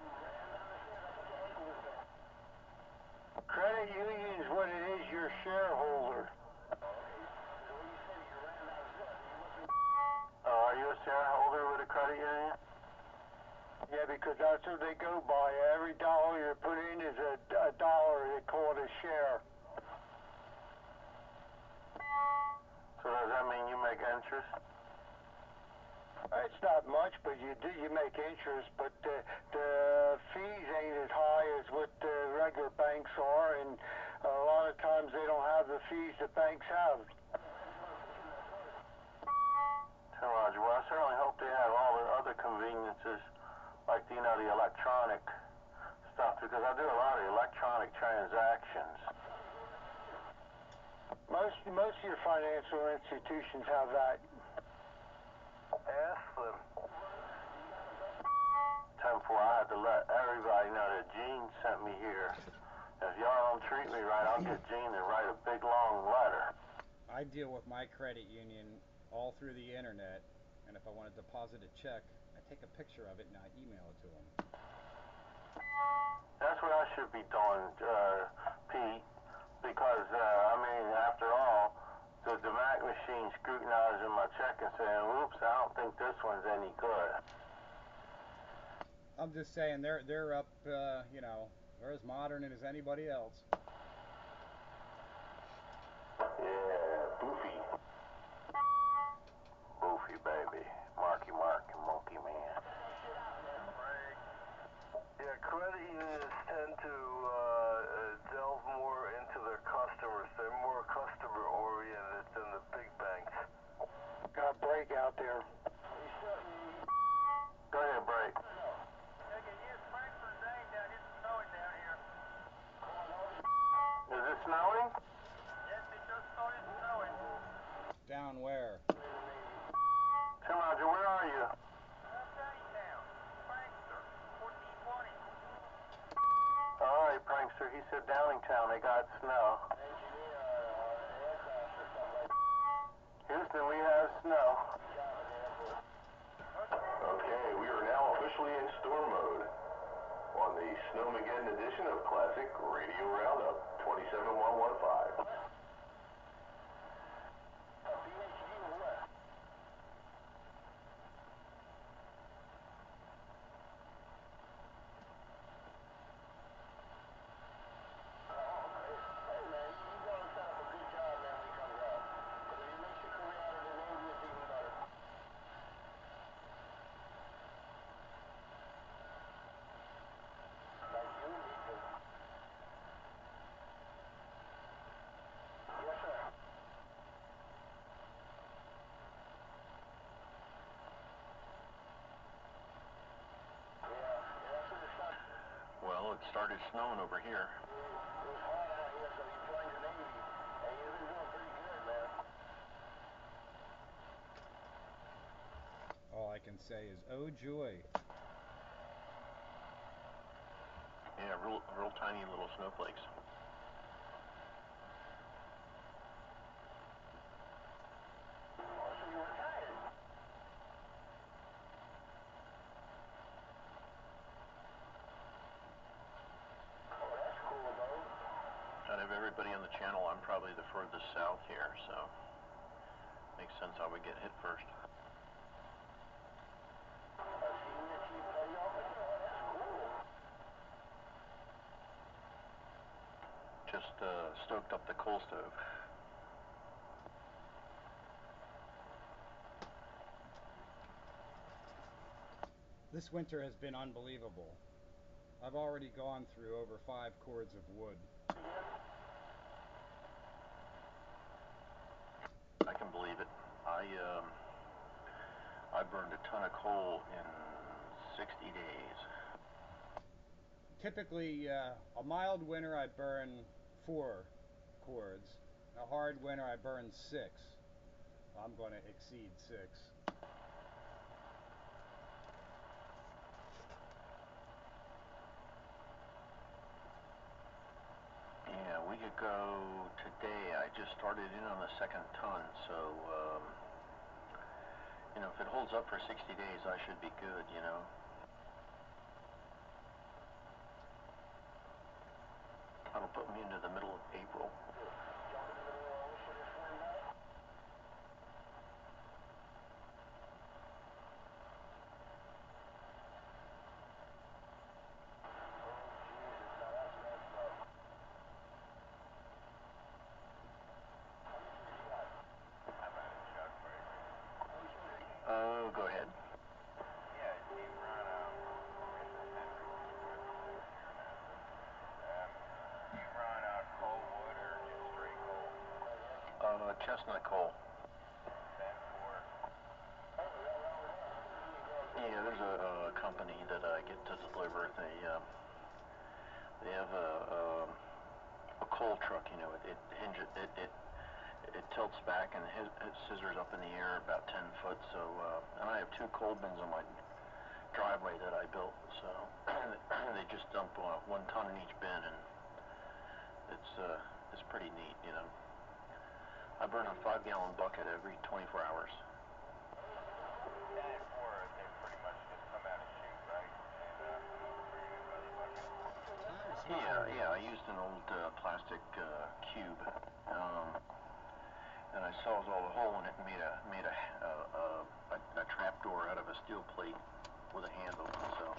Credit union's what it is, you're a shareholder. Are you a shareholder with a credit union? Yeah, because that's what they go by. Every dollar you put in is a dollar. They call it a share. So does that mean you make interest? It's not much, but you make interest. But the fees ain't as high as what the regular banks are, and a lot of times they don't have the fees that banks have. Tim Roger, well, I certainly hope they have all the other conveniences, like, you know, the electronic stuff, because I do a lot of electronic transactions. Most of your financial institutions have that. Ask them. 10-4, I had to let everybody know that Gene sent me here. If y'all don't treat me right, I'll get Gene to write a big, long letter. I deal with my credit union all through the internet, and if I want to deposit a check, I take a picture of it and I email it to them. That's what I should be doing, Pete, because, I mean, after all, the Mac machine scrutinizing my check and saying, oops, I don't think this one's any good. I'm just saying they're up, you know, they're as modern as anybody else. Yeah, Boofy. Boofy, baby. Marky Mark and Monkey Man. Yeah, credit unions tend snowing? Down where? Tim Roger, where are you? All right, prankster. He said Downingtown, they got snow. Houston, we have snow. Okay, we are now officially in storm mode on the Snowmageddon edition of Classic Radio Roundup 27115. Well, it started snowing over here. All I can say is, oh joy. Yeah, real tiny little snowflakes. Out of everybody on the channel, I'm probably the furthest south here, so makes sense I would get hit first. Just stoked up the coal stove. This winter has been unbelievable. I've already gone through over 5 cords of wood. I can believe it. I burned a ton of coal in 60 days. Typically, a mild winter I burn 4 cords. A hard winter I burn 6. I'm going to exceed 6. Yeah, a week ago today, I just started in on the second ton, so, you know, if it holds up for 60 days, I should be good, you know. That'll put me into the middle of April. Oh, go ahead. Chestnut coal. Yeah, there's a company that I get to deliver. They have a coal truck. You know, it tilts back and it scissors up in the air about 10 foot. So, and I have 2 coal bins on my driveway that I built. So they just dump 1 ton in each bin, and it's pretty neat. You know, I burn a 5-gallon bucket every 24 hours. Yeah, I used an old plastic cube, and I sawed all the hole in it and made a trap door out of a steel plate with a handle. So.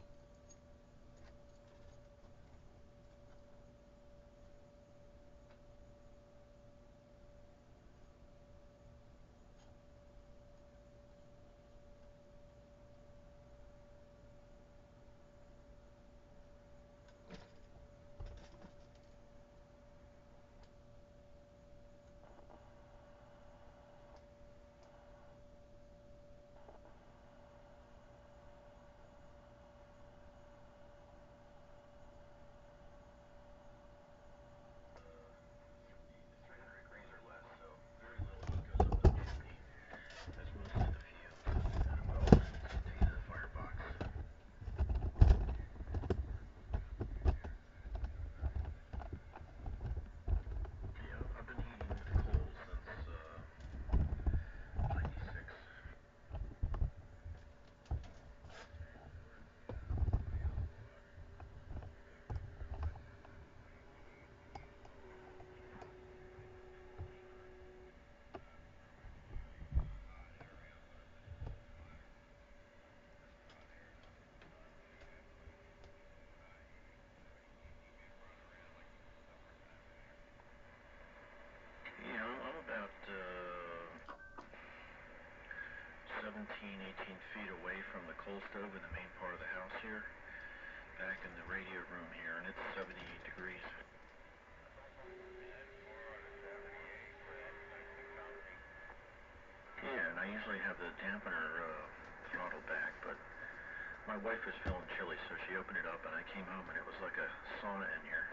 18 feet away from the coal stove in the main part of the house here, back in the radio room here, and it's 78 degrees. Yeah, and I usually have the dampener throttled back, but my wife was feeling chilly, so she opened it up, and I came home, and it was like a sauna in here.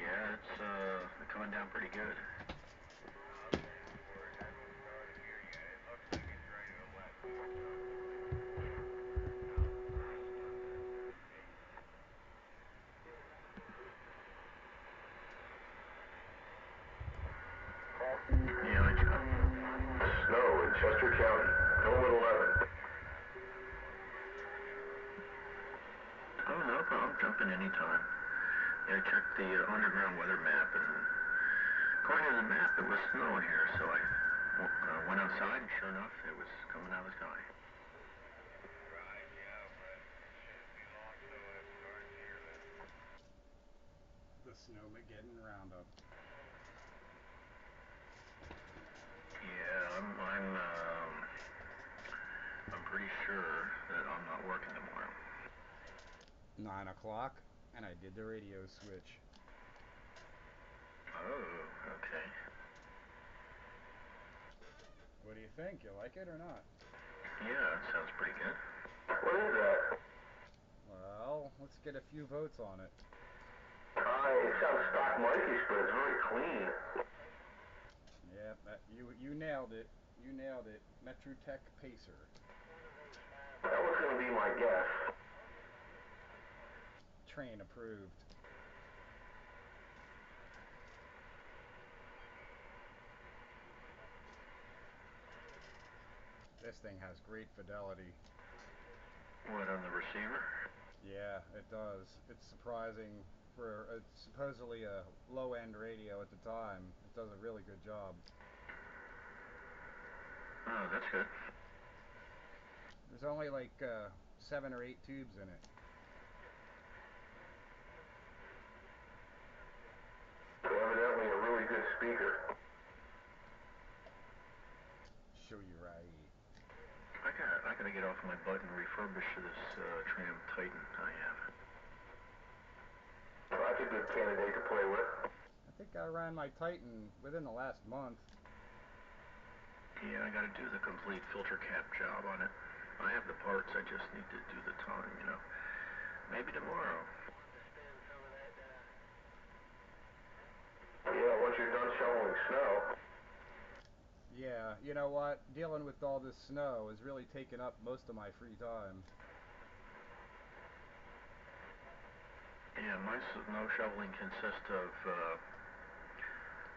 Yeah, it's coming down pretty good. Yeah, I got Snow in Chester County, home at 11. Oh, no problem. Jump in anytime. Yeah, I checked the underground weather map, and according to the map, it was snowing here, so I went outside, and sure enough, it was coming out of the sky. The Snowmageddon Roundup. Yeah, I'm pretty sure that I'm not working tomorrow. 9 o'clock, and I did the radio switch. Oh, okay. What do you think? You like it or not? Yeah, that sounds pretty good. What is that? Well, let's get a few votes on it. It sounds stock markish, but it's very clean. Yeah, you nailed it. You nailed it. Metrotek Pacer. That was going to be my guess. Train approved. This thing has great fidelity. What, on the receiver? Yeah, it does. It's surprising for supposedly a low-end radio at the time. It does a really good job. Oh, that's good. There's only like 7 or 8 tubes in it. So evidently a really good speaker. Show you right. I gotta get off my butt and refurbish this Tram Titan I have. Well, that's a good candidate to play with. I think I ran my Titan within the last month. Yeah, I gotta do the complete filter cap job on it. I have the parts, I just need to do the time, you know. Maybe tomorrow. Yeah, once you're done shoveling snow. Yeah, you know what? Dealing with all this snow has really taken up most of my free time. Yeah, my snow shoveling consists of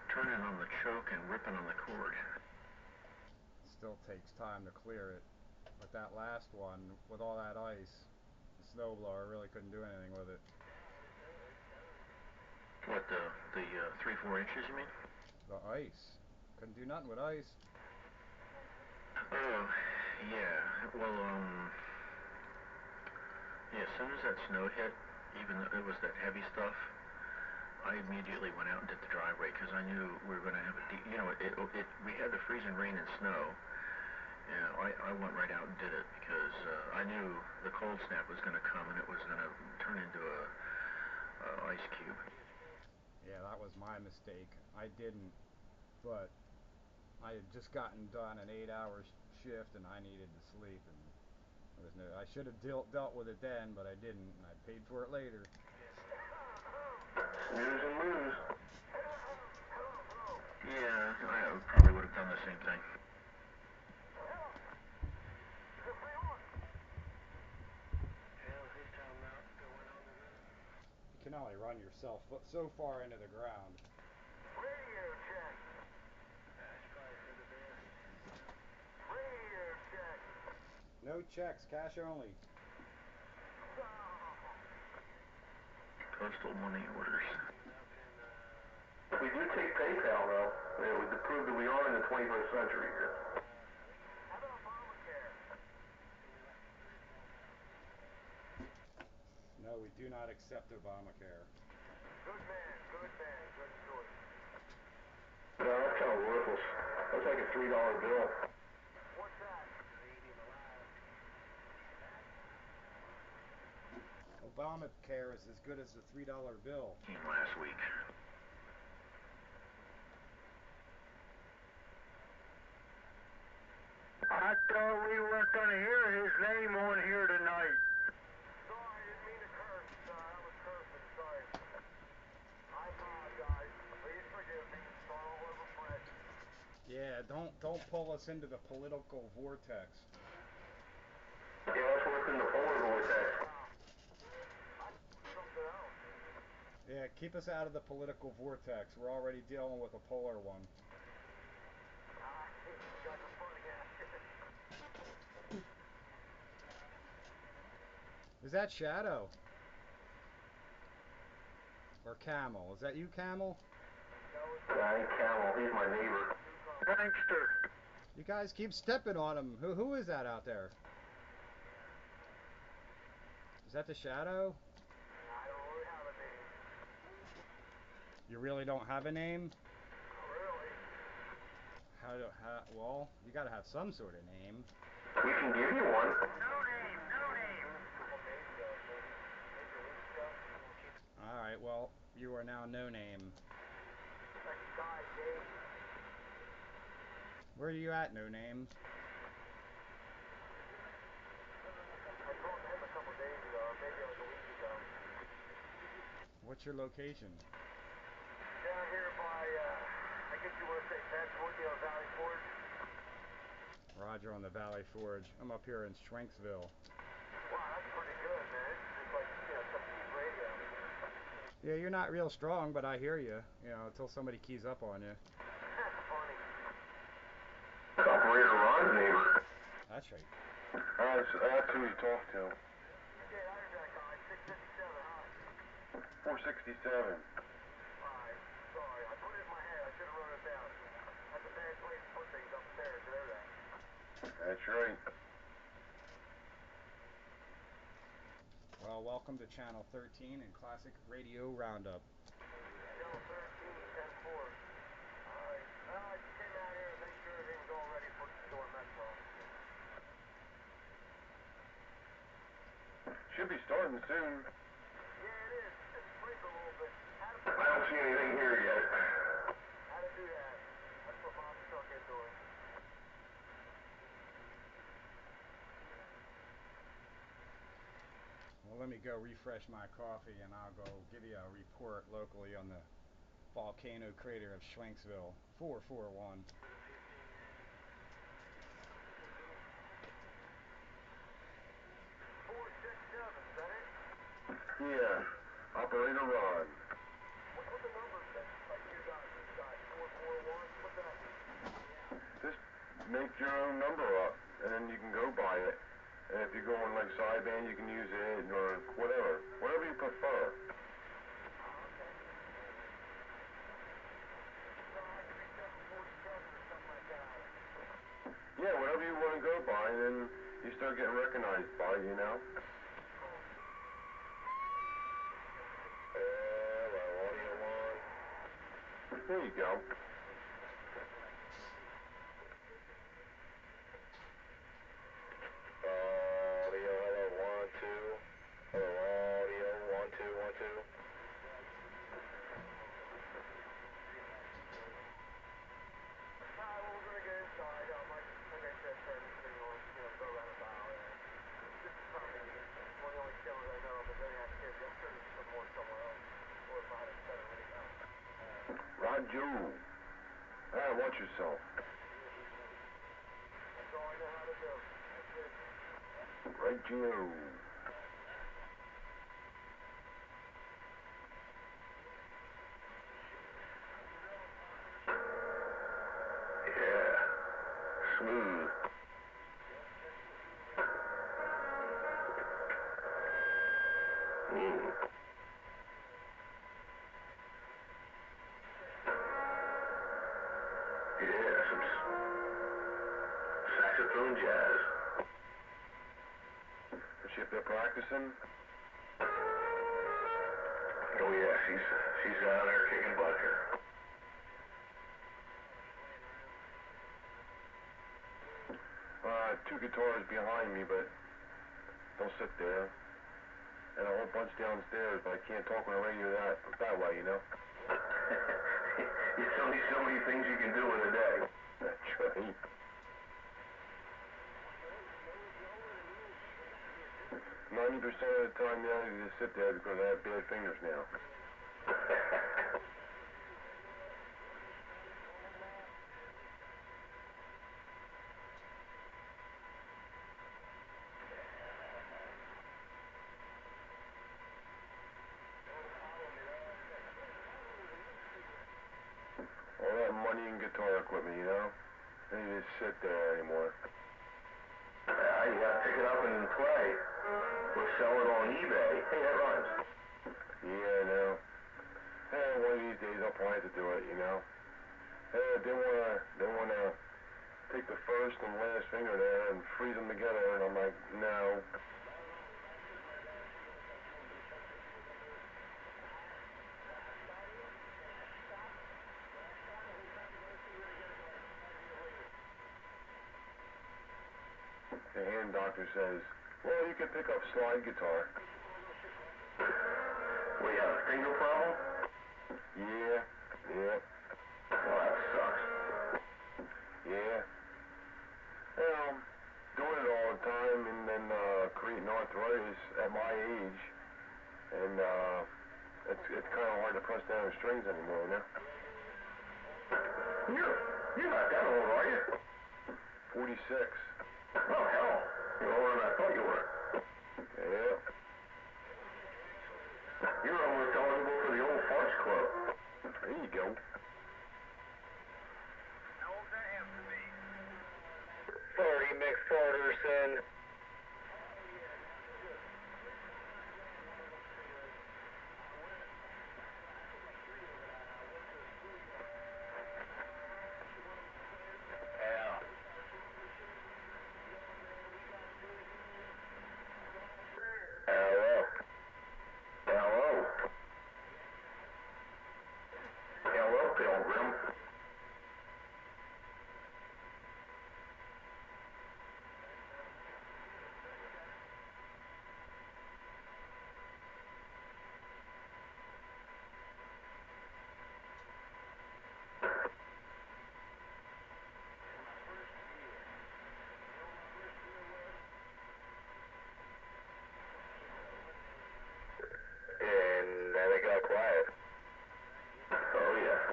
turning on the choke and ripping on the cord. Still takes time to clear it. But that last one, with all that ice, the snowblower really couldn't do anything with it. What, the 3-4 inches, you mean? The ice. Couldn't do nothing with ice. Oh, yeah. Well, yeah, as soon as that snow hit, even though it was that heavy stuff, I immediately went out and did the driveway because I knew we were going to have we had the freezing rain and snow. Yeah, I went right out and did it because I knew the cold snap was going to come and it was going to turn into a ice cube. Yeah, that was my mistake. I didn't, but I had just gotten done an 8-hour shift and I needed to sleep, and there was no. I should have dealt with it then, but I didn't, and I paid for it later. Snooze and lose. Yeah, I probably would have done the same thing. You can only run yourself so far into the ground. Radio check. That's probably for the best. Radio check. No checks, cash only. Postal money orders. We do take PayPal, though. It would prove that we are in the 21st century here. No, we do not accept Obamacare. Good man, good man, good choice. No, that's kind of worthless. That's like a $3 bill. What's that? Obamacare is as good as a $3 bill. Last week. I thought we weren't going to hear his name on here tonight. Sorry, I didn't mean to curse. That was cursing. Sorry. I apologize. Please forgive me. Start all over fresh. Yeah, don't pull us into the political vortex. Yeah, that's worse than the polar vortex. Something else. Yeah, keep us out of the political vortex. We're already dealing with a polar one. You guys are funny, Is that Shadow? Or Camel? Is that you, Camel? I ain't Camel. He's my neighbor. Prankster. You guys keep stepping on him. Who is that out there? Is that the Shadow? I don't really have a name. You really don't have a name? Really? Well, you gotta have some sort of name. We can give you one. No name, no name. Alright, well, you are now no name. Like Guy Dave. Where are you at, no name? I talked to him a couple days ago, or maybe like a week ago. What's your location? Down here by, I guess you want to say Bedford, Valley Forge. Roger on the Valley Forge. I'm up here in Schwenksville. Wow, that's pretty good, man. It's like, some cheap radio. Yeah, you're not real strong, but I hear you. Until somebody keys up on you. Funny. Operator Ron's neighbor. That's right. That's who you talk to. Okay, I heard that guy. 657, huh? 467. Alright, sorry. I put it in my head. I should have wrote it down. That's a bad place to put things upstairs. You know that? That's right. Well, welcome to Channel 13 and Classic Radio Roundup. Channel 13, 10-4. Alright. Well, I just came out here to make sure everything was all ready for doing Metro. Should be starting soon. Yeah, it is. Just break a little bit. I don't see anything here yet. How to do that? That's what Mom's truck is doing. Well, let me go refresh my coffee and I'll go give you a report locally on the volcano crater of Schwenksville. 441. 467, is that it? Yeah. Operator Ron. What's the numbers that you got? 441? What's that? Just make your own number up, and then you can go by it. And if you go on like sideband, you can use it, or whatever you prefer. Yeah, whatever you want to go by, and then you start getting recognized by it, Audio 1. There you go. Audio, hello, 1, 2. Hello, audio, 1, 2, 1, 2. Well, we're going to get inside. Like I said, turn this thing on, go around the bow. This is probably one of the only cameras I know of that doesn't have kids. I'm sure there's some more somewhere else. Or if I had a set of radio. Roger. Watch yourself. That's all I know how to do. That's it. Right, Joe. Yeah. Smooth. Yeah, some saxophone jazz. Is she up there practicing? Oh yeah, she's down there kicking butt here. Two guitars behind me, but don't sit there. And a whole bunch downstairs, but I can't talk on the radio that way, you know? There's only so many things you can do in a day. That's right. 90% of the time now, I just sit there because I have bad fingers now. All that money and guitar equipment, you know? They just sit there anymore. You gotta pick it up and play. Or sell it on eBay. Hey, that rhymes. Yeah, I know. Hey, one of these days I'll probably have to do it, you know? Hey, they wanna take the first and last finger there and freeze them together, and I'm like, no. The hand doctor says, well, you can pick up slide guitar. Well, you have a finger problem? Yeah. Well, that sucks. Yeah. Well, doing it all the time and then creating arthritis at my age. And it's kind of hard to press down the strings anymore, you know? You're not that old, are you? 46. Oh, hell. You're older than I thought you were. Yeah. You're almost eligible for the old farts club. There you go. How old's that have to be? 40 McPherson. Hello, Pilgrim. And then it got quiet. Oh, yeah.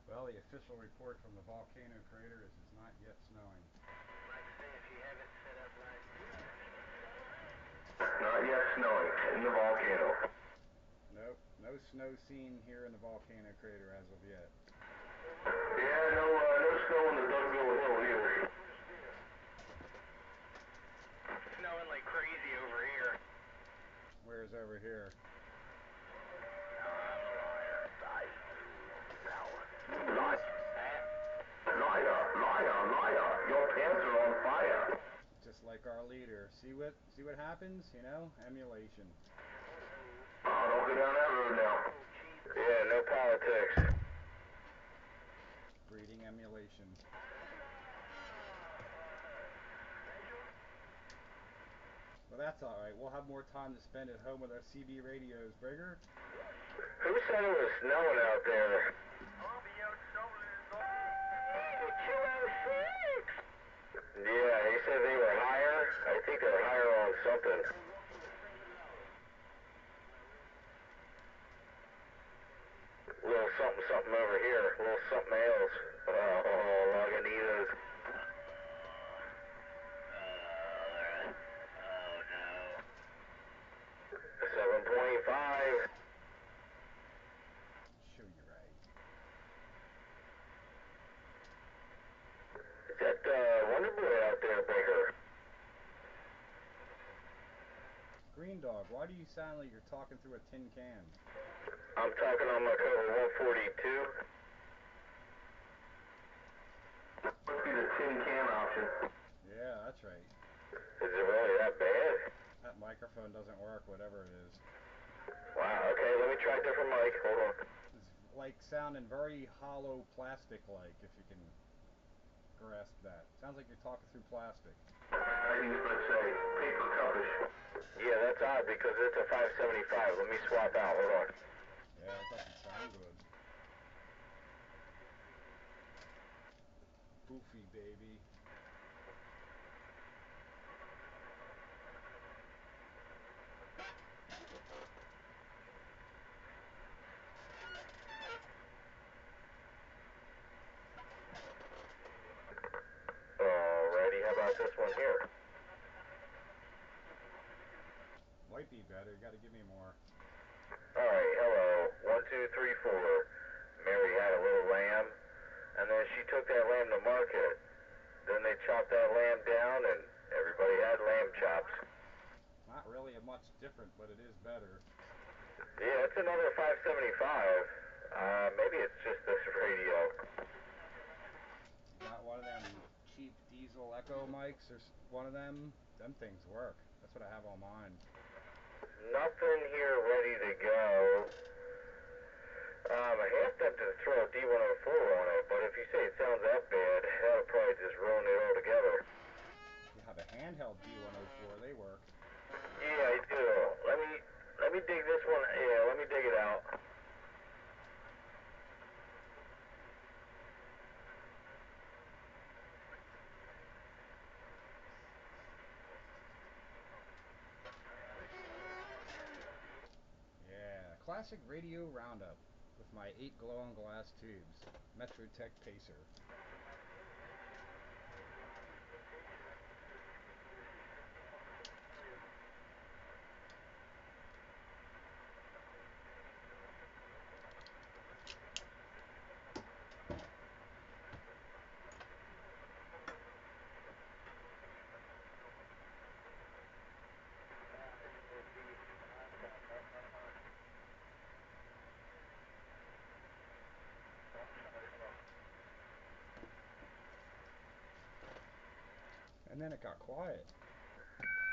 Well, the official report from the volcano crater is it's not yet snowing. Not yet snowing in the volcano. Nope, no snow seen here in the volcano crater as of yet. Yeah, no snow in the Dougville Hill either. Snowing like crazy over here. Where's over here? Liar. Your pants are on fire. Just like our leader. See what happens? You know, emulation. Oh, don't go down that road now. Yeah, no politics. Breeding emulation. Well, that's all right. We'll have more time to spend at home with our CB radios, Brigger. Who said it was snowing out there? I'll be out shoveling in the... Yeah, he said they were higher. I think they're higher on something. Little something over here. Little something else. Oh, Lagunitas. Oh no. 725. Show you right. Is that Wonder Boy out there, Baker? Green Dog, why do you sound like you're talking through a tin can? I'm talking on my cover 142. Must be the tin can option. Yeah, that's right. Is it really that bad? That mic microphone doesn't work, whatever it is. Wow, okay, let me try a different mic. Hold on. It's like sounding very hollow plastic-like, if you can grasp that. Sounds like you're talking through plastic. I think it's going to say paper cupish. Yeah, that's odd because it's a 575. Let me swap out. Hold on. Yeah, it doesn't sound good. Poofy, baby. Alrighty, how about this one here? Might be better. You got to give me more. Alright, hello. 1, 2, 3, 4. Mary had a little lamb, and then she took that lamb to market. Then they chopped that lamb down, and everybody had lamb chops. Not really a much different, but it is better. Yeah, it's another 575. Maybe it's just this radio. You got one of them cheap diesel echo mics or one of them? Them things work. That's what I have on mine. Nothing here ready to go. I have them to throw a D104 on it, but if you say it sounds that bad, that'll probably just ruin it altogether. You have a handheld D104. They work. Yeah, I do. Let me dig this one. Yeah, let me dig it out. Yeah, classic radio roundup with my 8 glow-on-glass tubes. Metrotek Pacer. And then it got quiet.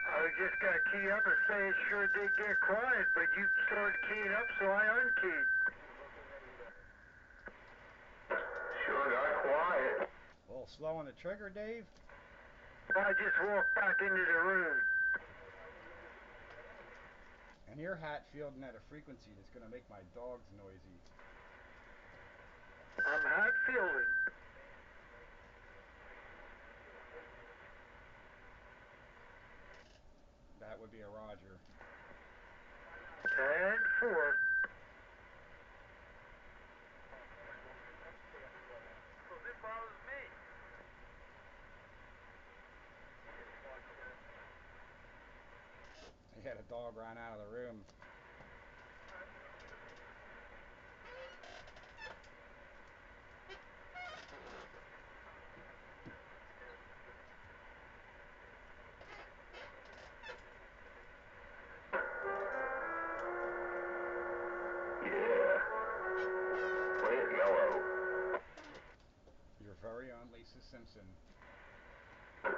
I was just going to key up and say it sure did get quiet, but you started keying up, so I unkeyed. Sure got quiet. A little slow on the trigger, Dave? I just walked back into the room. And your hat fielding at a frequency that's going to make my dogs noisy. I'm hat fielding. That would be a Roger. 10-4. It bothers me. He had a dog run out of the room. Yeah. Play it mellow. Your very own Lisa Simpson. Yeah.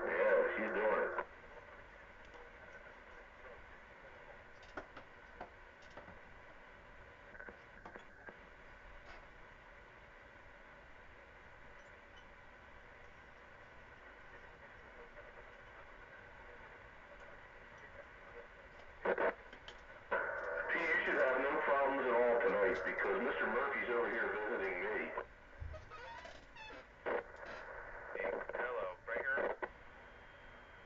Yeah, she's doing it. Pete, you should have no problems at all tonight because Mr. Murphy's over here visiting me. Hello, Breaker.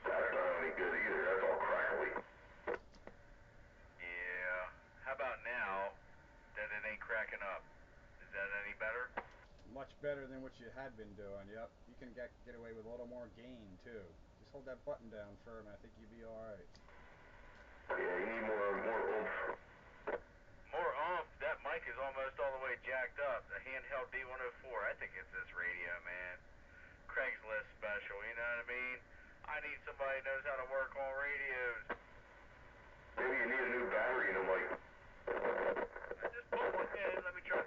That's not any good either. That's all crackly. Yeah. How about now that it ain't cracking up? Is that any better? Much better than what you had been doing, yep. You can get away with a little more gain, too. Just hold that button down firm and I think you'll be alright. Yeah, you need more oomph. More oomph. That mic is almost all the way jacked up. The handheld D104. I think it's this radio, man. Craigslist special, you know what I mean? I need somebody who knows how to work on radios. Maybe you need a new battery in the mic. I just put one in. Let me try.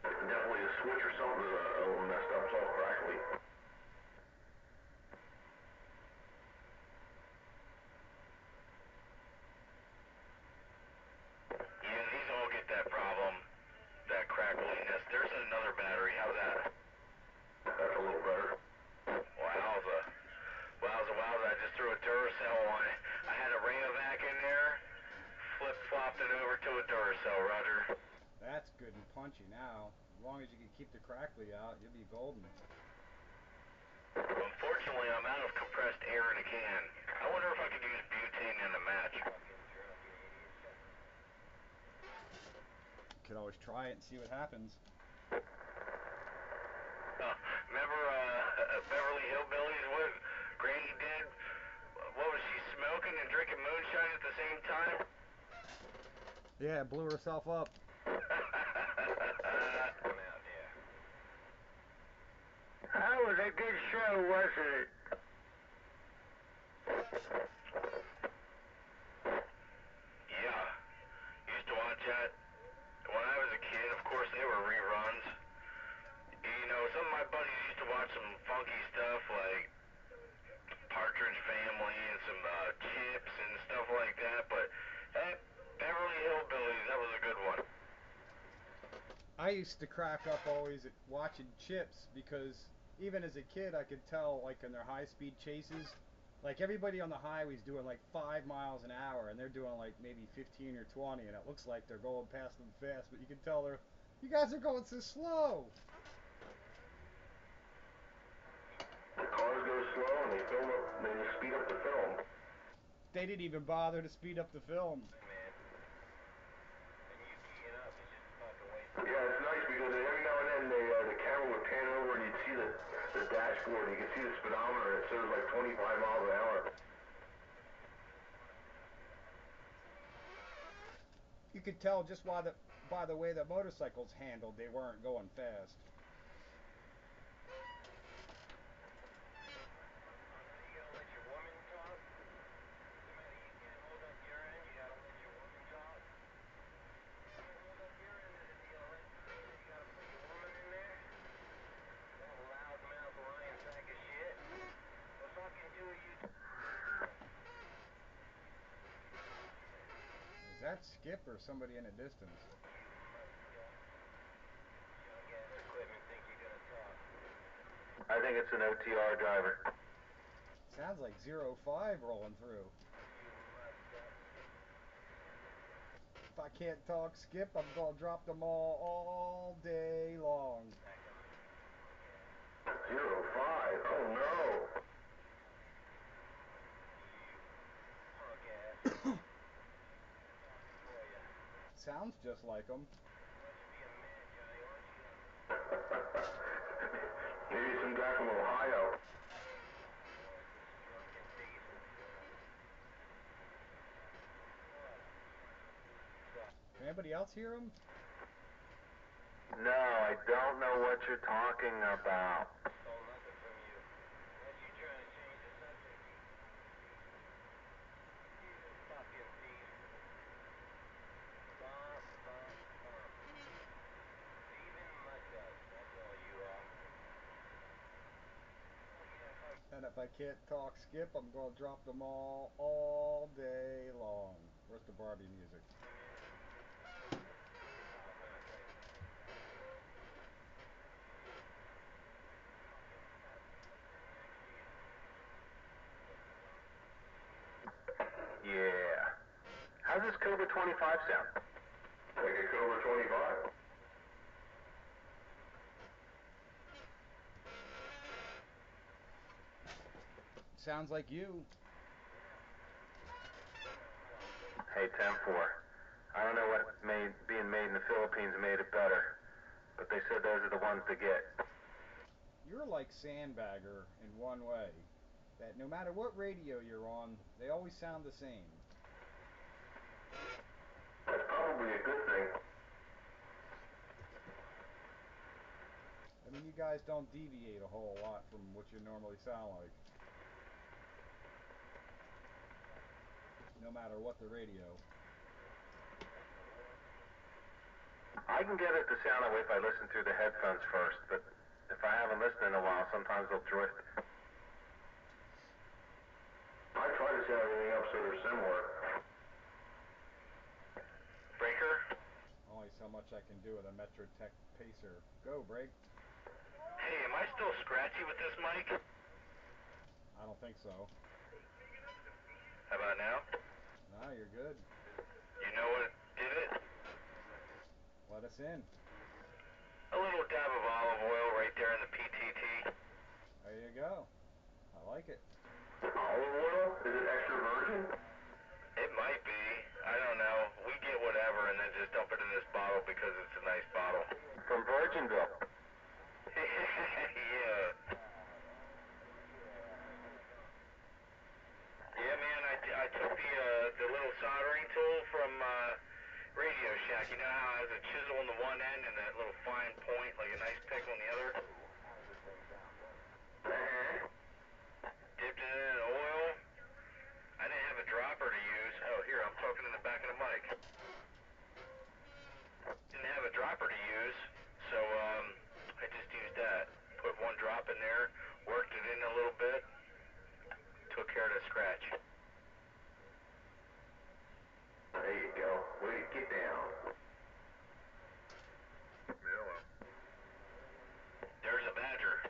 Definitely a switch or something to want you now. As long as you can keep the crackly out, you'll be golden. Unfortunately, I'm out of compressed air in a can. I wonder if I could use butane in a match. You could always try it and see what happens. Remember Beverly Hillbillies? What Granny did? What was she smoking and drinking moonshine at the same time? Yeah, blew herself up. That was a good show, wasn't it? Yeah. Used to watch that when I was a kid. Of course, they were reruns. You know, some of my buddies used to watch some funky stuff like Partridge Family and some Chips and stuff like that. But that Beverly Hillbillies, that was a good one. I used to crack up always at watching Chips because even as a kid I could tell, like, in their high-speed chases, like, everybody on the highway's doing like 5 miles an hour and they're doing like maybe 15 or 20 and it looks like they're going past them fast, but you can tell you guys are going so slow. The cars go slow and they film up, they just speed up the film. They didn't even bother to speed up the film. Yeah, it's nice because every now and then the camera would pan over and you'd see the dashboard and you could see the speedometer and it says like 25 miles an hour. You could tell just by the way the motorcycles handled, they weren't going fast. Is that Skip or somebody in the distance? I think it's an OTR driver. Sounds like 05 rolling through. If I can't talk Skip, I'm gonna drop them all day long. 05, oh no. Sounds just like them. Maybe some guy from Ohio. Can anybody else hear them? No, I don't know what you're talking about. And if I can't talk Skip, I'm gonna drop them all day long. Where's the Barbie music? Yeah. How's this Cobra 25 sound? Like a Cobra 25. Sounds like you. Hey, 10-4. I don't know what being made in the Philippines made it better, but they said those are the ones to get. You're like Sandbagger in one way. That no matter what radio you're on, they always sound the same. That's probably a good thing. I mean, you guys don't deviate a whole lot from what you normally sound like. No matter what the radio. I can get it to sound that way if I listen through the headphones first, but if I haven't listened in a while, sometimes they'll drift. I try to set everything up so they're similar. Breaker? Only so much I can do with a Metrotek Pacer. Go, Break. Hey, am I still scratchy with this mic? I don't think so. How about now? Nah, you're good. You know what did it? Let us in. A little dab of olive oil right there in the PTT. There you go. I like it. Olive oil? Is it extra virgin? It might be. I don't know. We get whatever and then just dump it in this bottle because it's a nice bottle. From Virginville. Yeah. Yeah, man, I took the little soldering tool from Radio Shack. You know how it has a chisel on the one end and that little fine point, like a nice pick on the other? Dipped it in oil. I didn't have a dropper to use. Oh, here, I'm talking in the back of the mic. Didn't have a dropper to use, so I just used that. Put one drop in there, worked it in a little bit, took care of the scratch. There you go. Way to get down. Hello. There's a badger.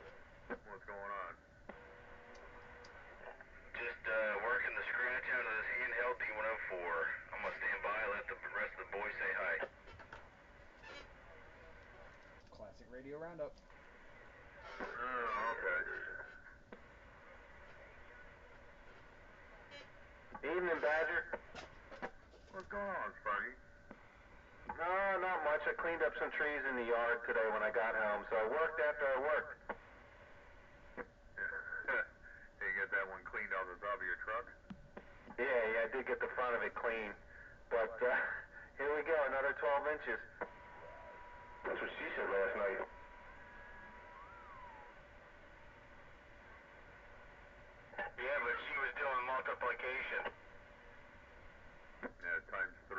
What's going on? Just working the scratch out of this handheld D104. I'm gonna stand by, let the rest of the boys say hi. Classic Radio Roundup. Oh, okay. Evening, Badger. What's going on, Sparky? No, not much. I cleaned up some trees in the yard today when I got home, so I worked after I worked. Hey, you get that one cleaned off the top of your truck? Yeah, I did get the front of it clean. But, here we go, another 12 inches. That's what she said last night. Yeah, but she was doing multiplication. Yeah, times 3.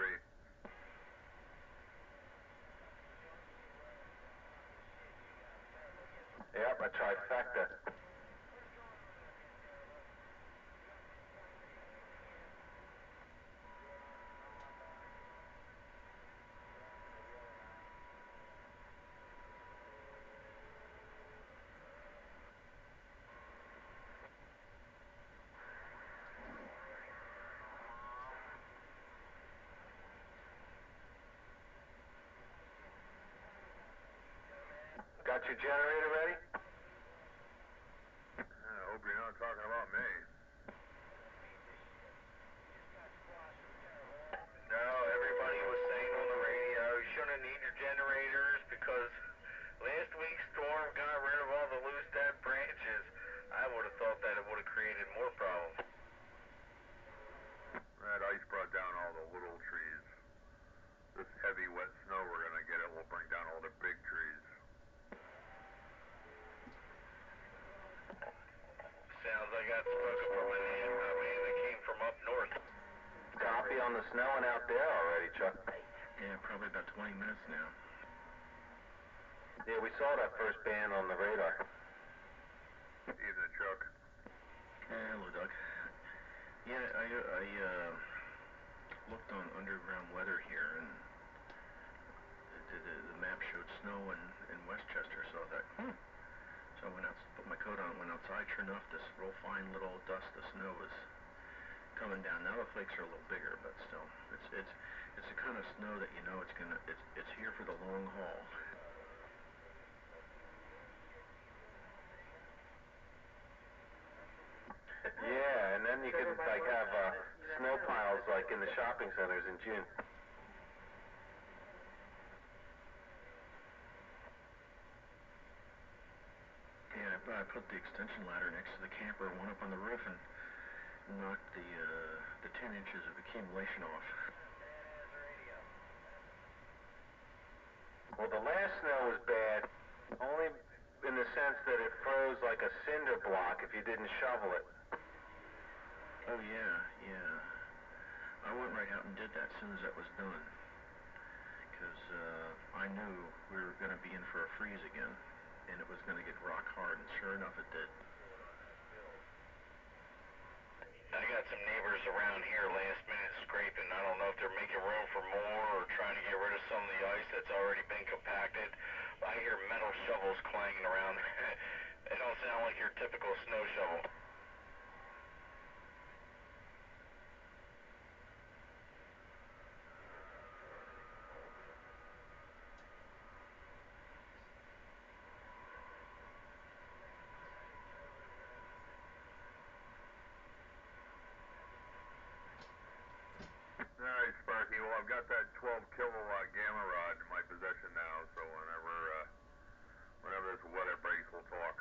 Yep, a trifecta. Got your generator ready? I hope you're not talking about me. No, everybody was saying on the radio, you shouldn't need your generators because last week's storm got rid of all the loose dead branches. I would have thought that it would have created more problems. That ice brought down all the little trees. This heavy, wet snow we're gonna get, it will bring down all the big trees. Sounds like I got spoken from a man that came from up north. Copy on the snowing out there already, Chuck. Yeah, probably about 20 minutes now. Yeah, we saw that first band on the radar. Evening, Chuck. Hello, Doug. Yeah, I looked on underground weather here, and the map showed snow in Westchester, so I thought, So I went out, put my coat on, went outside. Sure enough, this real fine little dust of snow was coming down. Now the flakes are a little bigger, but still, it's the kind of snow that you know it's here for the long haul. Yeah, and then you can like have snow piles like in the shopping centers in June. Yeah, I put the extension ladder next to the camper, went up on the roof, and knocked the 10 inches of accumulation off. Well, the last snow was bad, only in the sense that it froze like a cinder block if you didn't shovel it. Oh yeah. I went right out and did that as soon as that was done, because I knew we were going to be in for a freeze again, and it was going to get rock hard, and sure enough it did. I got some neighbors around here last minute scraping. I don't know if they're making room for more or trying to get rid of some of the ice that's already been compacted. I hear metal shovels clanging around. They don't sound like your typical snow shovel. I've got that 12 kilowatt gamma rod in my possession now, so whenever this weather breaks, we'll talk.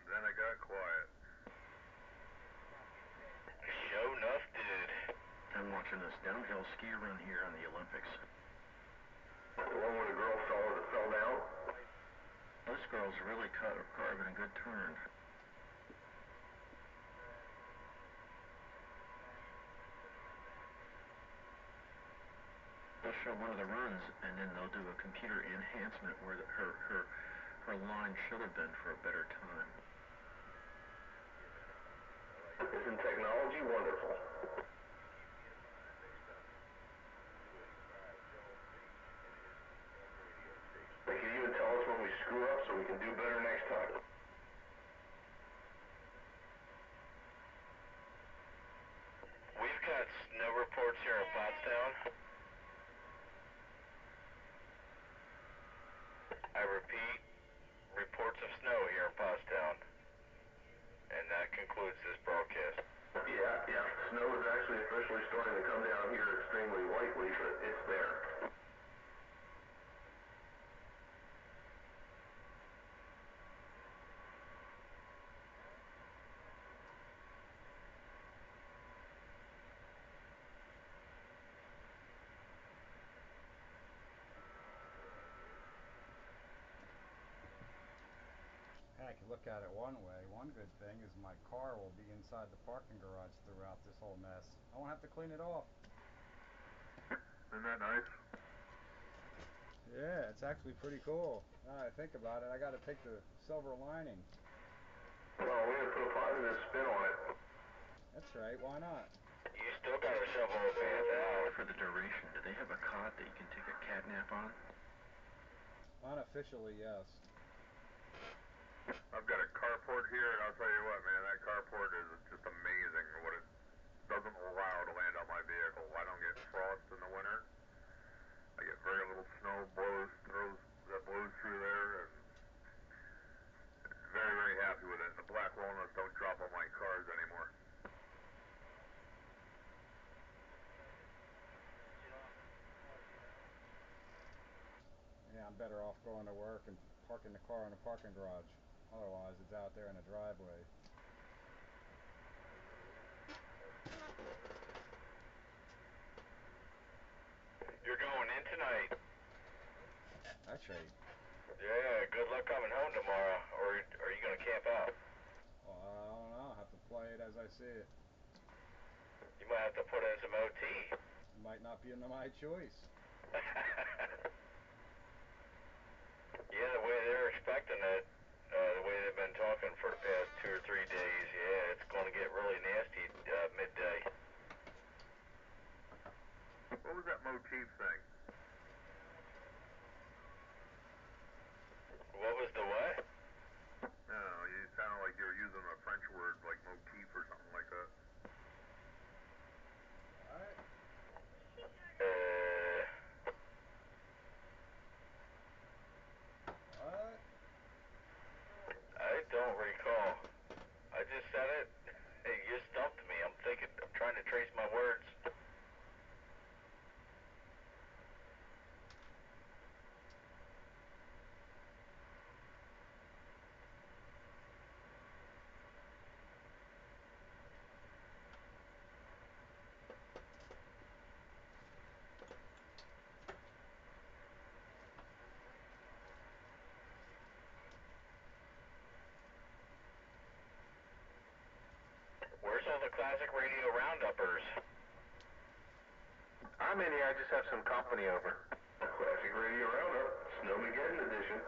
Then I got quiet. Show enough did. I'm watching this downhill ski run here on the Olympics. The one where the girl fell down? This girl's really carving a good turn. They'll show one of the runs, and then they'll do a computer enhancement where her line should have been for a better time. Isn't technology wonderful? They can even tell us when we screw up so we can do better next time. We've got snow reports here in Pottstown. I repeat, reports of snow here in Pottstown. And that concludes this broadcast. Yeah. Snow is actually officially starting to come down here extremely lightly, but it's there. I can look at it one way. One good thing is my car will be inside the parking garage throughout this whole mess. I won't have to clean it off. Isn't that nice? Yeah, it's actually pretty cool. Now that I think about it, I got to take the silver lining. Well, we had to put a positive spin on it. That's right, why not? You still got a shovel of pants out. For the duration, do they have a cot that you can take a cat nap on? Unofficially, yes. I've got a carport here, and I'll tell you what, man, that carport is just amazing what it doesn't allow to land on my vehicle. I don't get frost in the winter. I get very little snow blows through there, and very, very happy with it. And the black walnuts don't drop on my cars anymore. Yeah, I'm better off going to work and parking the car in a parking garage. Otherwise, it's out there in the driveway. You're going in tonight. That's right. Yeah, good luck coming home tomorrow. Or are you going to camp out? Well, I don't know. I'll have to play it as I see it. You might have to put in some OT. It might not be in my choice. Yeah, the way they're expecting it, the way they've been talking for the past 2 or 3 days, yeah, it's going to get really nasty midday. What was that motif thing? What was the what? No, you sounded like you were using a French word like motif or something like that. What? What? I don't recall. I just said it. Hey, you stumped me. I'm trying to trace my words. Where's all the classic radio rounduppers? I'm in here. I just have some company over. Classic Radio Roundup, Snowmageddon edition.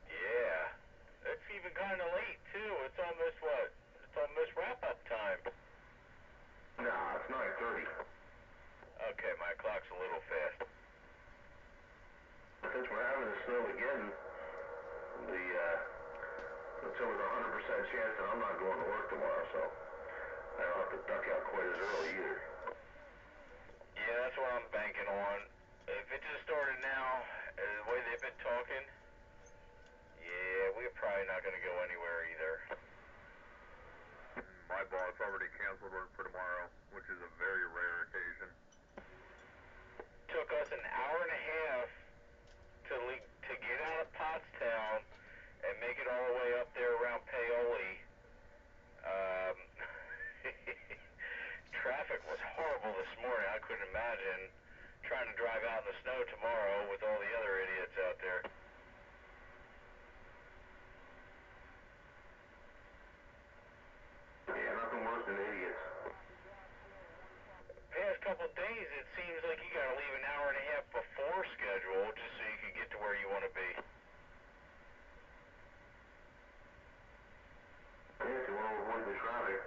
Yeah. It's even kind of late, too. It's almost what? It's almost wrap-up time. Nah, it's 9:30. Okay, my clock's a little fast. Since we're having a Snowmageddon, it's over a 100% chance that I'm not going to work tomorrow, so I don't have to duck out quite as early either. Yeah, that's what I'm banking on. If it just started now, the way they've been talking, yeah, we're probably not going to go anywhere either. My boss already canceled work for tomorrow, which is a very rare occasion. Took us an hour and a half to get out of Pottstown and make it all the way up there around Paoli. Traffic was horrible this morning. I couldn't imagine trying to drive out in the snow tomorrow with all the other idiots out there. Yeah, nothing worse than idiots. Past couple days, it seems like you gotta leave an hour and a half before schedule just so you can get to where you want to be. Yeah, if you want to avoid the traffic.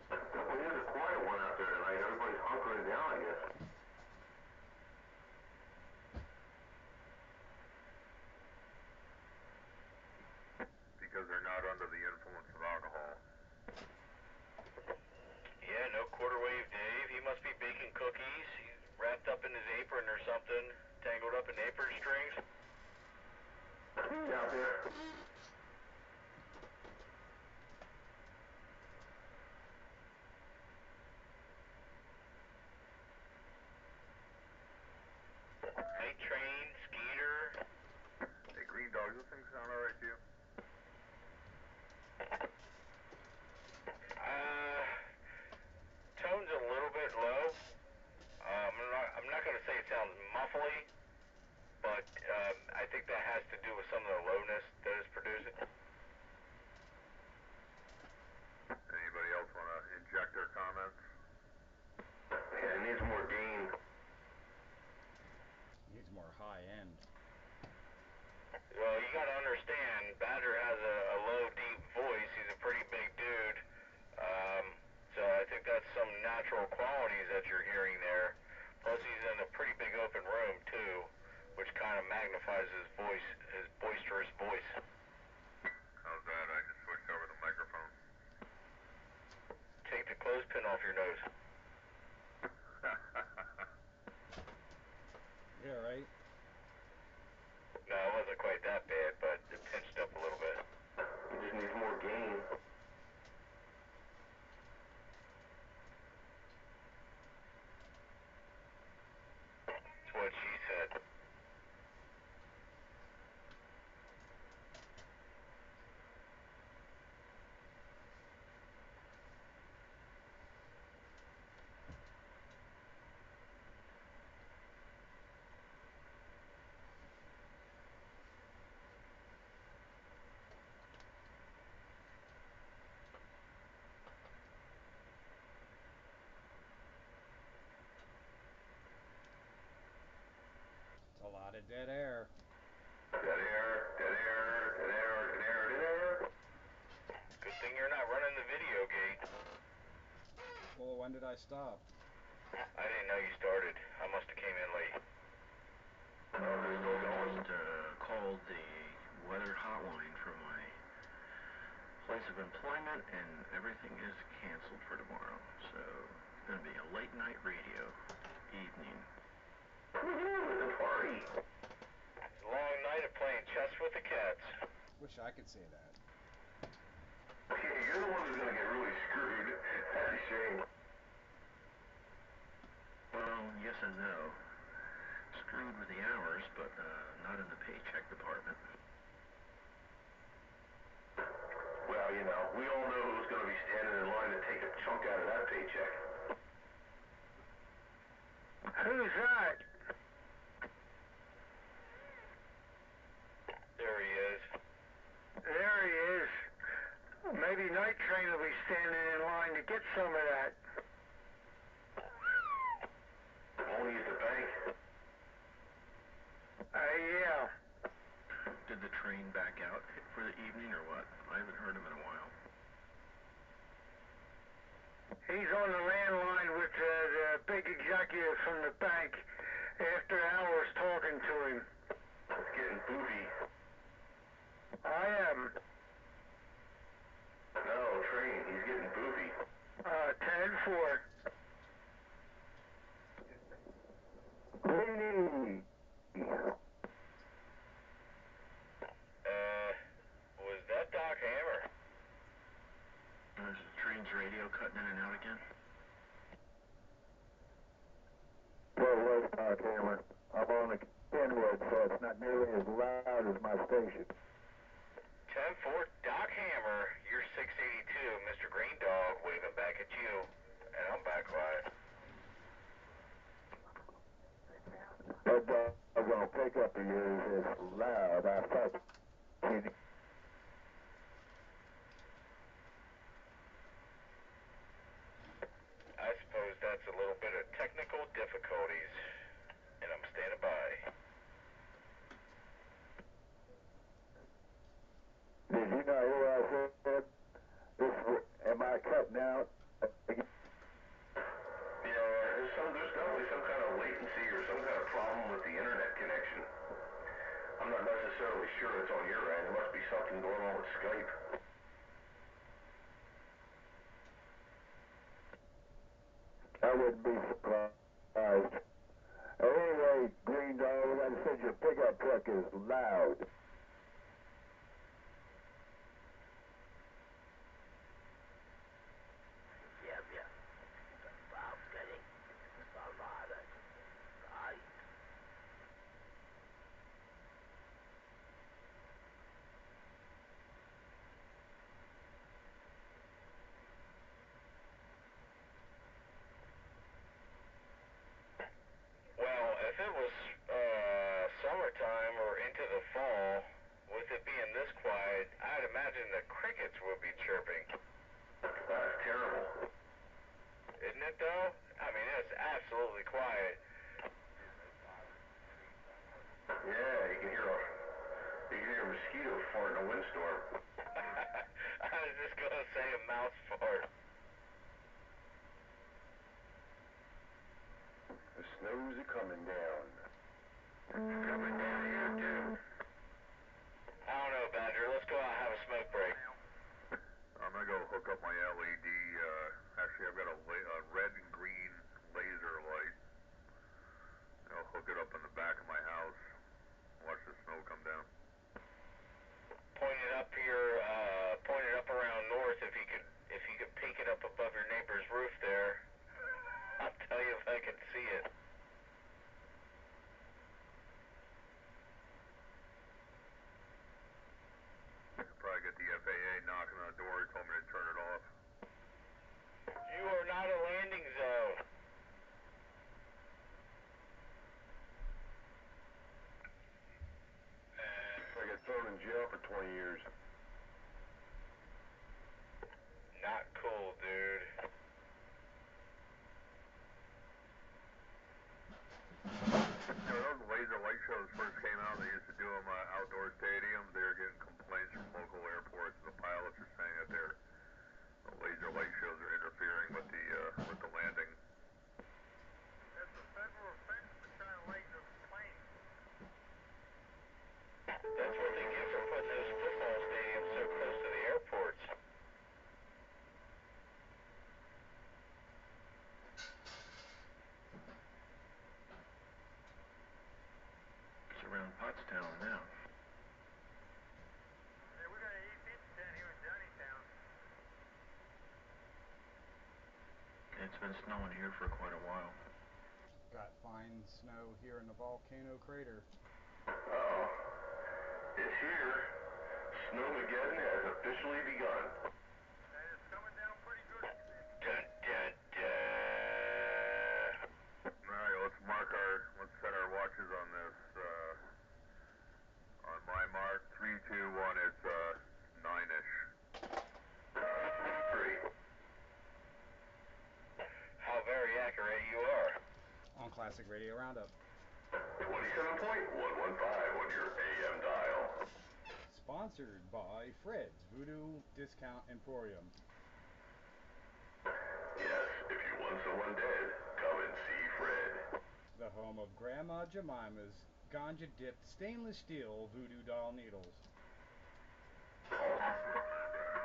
Definitely is a quiet one out there tonight. Everybody's hunkering down, I guess. Because they're not under the influence of alcohol. Yeah, no quarter wave Dave. He must be baking cookies. He's wrapped up in his apron or something, tangled up in apron strings. He's out there. Night train, Skeeter. Hey, Green Dog, those things sound alright to you? Tone's a little bit low. I'm not going to say it sounds muffly, but I think that has to do with some of the lowness that it's producing. Anybody else want to inject their comments? Yeah, it needs more gain. Needs more high end. Well, you got to understand, Badger has a low, deep voice. He's a pretty big dude. So I think that's some natural qualities that you're hearing there. Plus, he's in a pretty big open room, too, which kind of magnifies his voice, his boisterous voice. How's that? I just switched over the microphone. Take the clothespin off your nose. Yeah, right? No, it wasn't quite that bad, but it pinched up a little bit. It just needs more gain. That's what she said. It's a lot of dead air. Dead air, dead air, dead air, dead air, dead air. Good thing you're not running the video gate. Well, when did I stop? I didn't know you started. I must have came in late. Oh, they're still going. Just called the weather hotline from my place of employment, and everything is canceled for tomorrow. So it's going to be a late night radio evening. The party. It's a long night of playing chess with the cats. Wish I could say that. Okay, you're the one who's gonna get really screwed. That's a shame. Well, yes and no. Screwed with the hours, but not in the paycheck department. Well, you know, we all know who's gonna be standing in line to take a chunk out of that paycheck. Who's that? There he is. There he is. Maybe Night Train will be standing in line to get some of that. Only at the bank. Yeah. Did the train back out for the evening or what? I haven't heard him in a while. He's on the landline with the big executive from the bank after hours talking to him. It's getting poofy. I am. No, train, he's getting poofy. 10-4. Greeny! Was that Doc Hammer? Is the train's radio cutting in and out again? Well, Doc Hammer. I'm on the Kenwood, so it's not nearly as loud as my station. 10-4, Doc Hammer. You're 682, Mr. Green Dog, waving back at you. And I'm back quiet. That dog on pickup of yours is loud. I thought you I suppose that's a little bit of technical difficulties. And I'm standing by. Did you not hear what I said? Am I cutting out? Yeah, there's definitely some kind of latency or some kind of problem with the internet connection. I'm not necessarily sure it's on your end. There must be something going on with Skype. I wouldn't be surprised. Anyway, Green Dog, I said your pickup truck is loud. Well, if it was summertime or into the fall, with it being this quiet, I'd imagine the crickets would be chirping. That's terrible. Isn't it though? I mean, it's absolutely quiet. Yeah, you can hear a mosquito fart in a windstorm. I was just gonna say a mouse fart. The snows are coming down. Coming down here too. I don't know, Badger. Let's go out and have a smoke break. I'm gonna go hook up my LED. Actually, I've got a red and green laser light. I'll hook it up in the back of my house. Watch the snow come down. Point it up around north. If you could peek it up above your neighbor's roof there, I'll tell you if I can see it. Probably get the FAA knocking on the door. He told me to turn it off. You are not a landing zone. I got thrown in jail for 20 years. Not cool, dude. You know, those laser light shows first came out. They used to do them outdoor stadiums. They were getting complaints from local airports. The pilots are saying that the laser light shows are interfering with the landing. That's a federal offense to shine light in a plane. That's what they get for putting those football stadiums so close to the airports. around Pottstown now. Hey, we got an 850 here in Johnnytown. It's been snowing here for quite a while. Got fine snow here in the volcano crater. Uh-oh. It's here. Snowmageddon has officially begun. And it's coming down pretty good. Alright, let's set our watches on this. On my mark, 3, 2, 1, it's 9-ish. 3. How very accurate you are. On Classic Radio Roundup. 27.115 on your AM dial. Sponsored by Fred's Voodoo Discount Emporium. Yes, if you want someone dead, come and see Fred. The home of Grandma Jemima's ganja-dipped stainless steel voodoo doll needles. The 05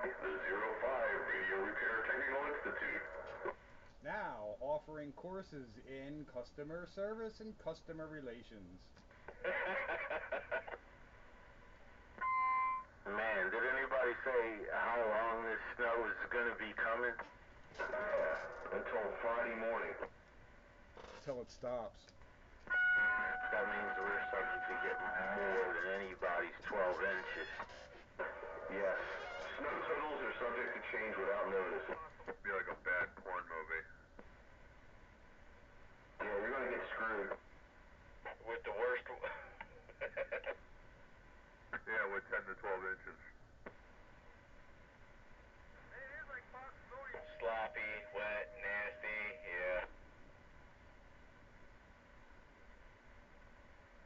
Radio Repair Technical Institute. Now offering courses in customer service and customer relations. Man, did anybody say how long this snow is going to be coming? Yeah, until Friday morning. Till it stops. That means we're subject to getting more than anybody's 12 inches. Yes, snow totals are subject to change without notice. It'd be like a bad porn movie. Yeah, you're gonna get screwed. With the worst... Yeah, with 10 to 12 inches. Sloppy, wet, nasty, yeah.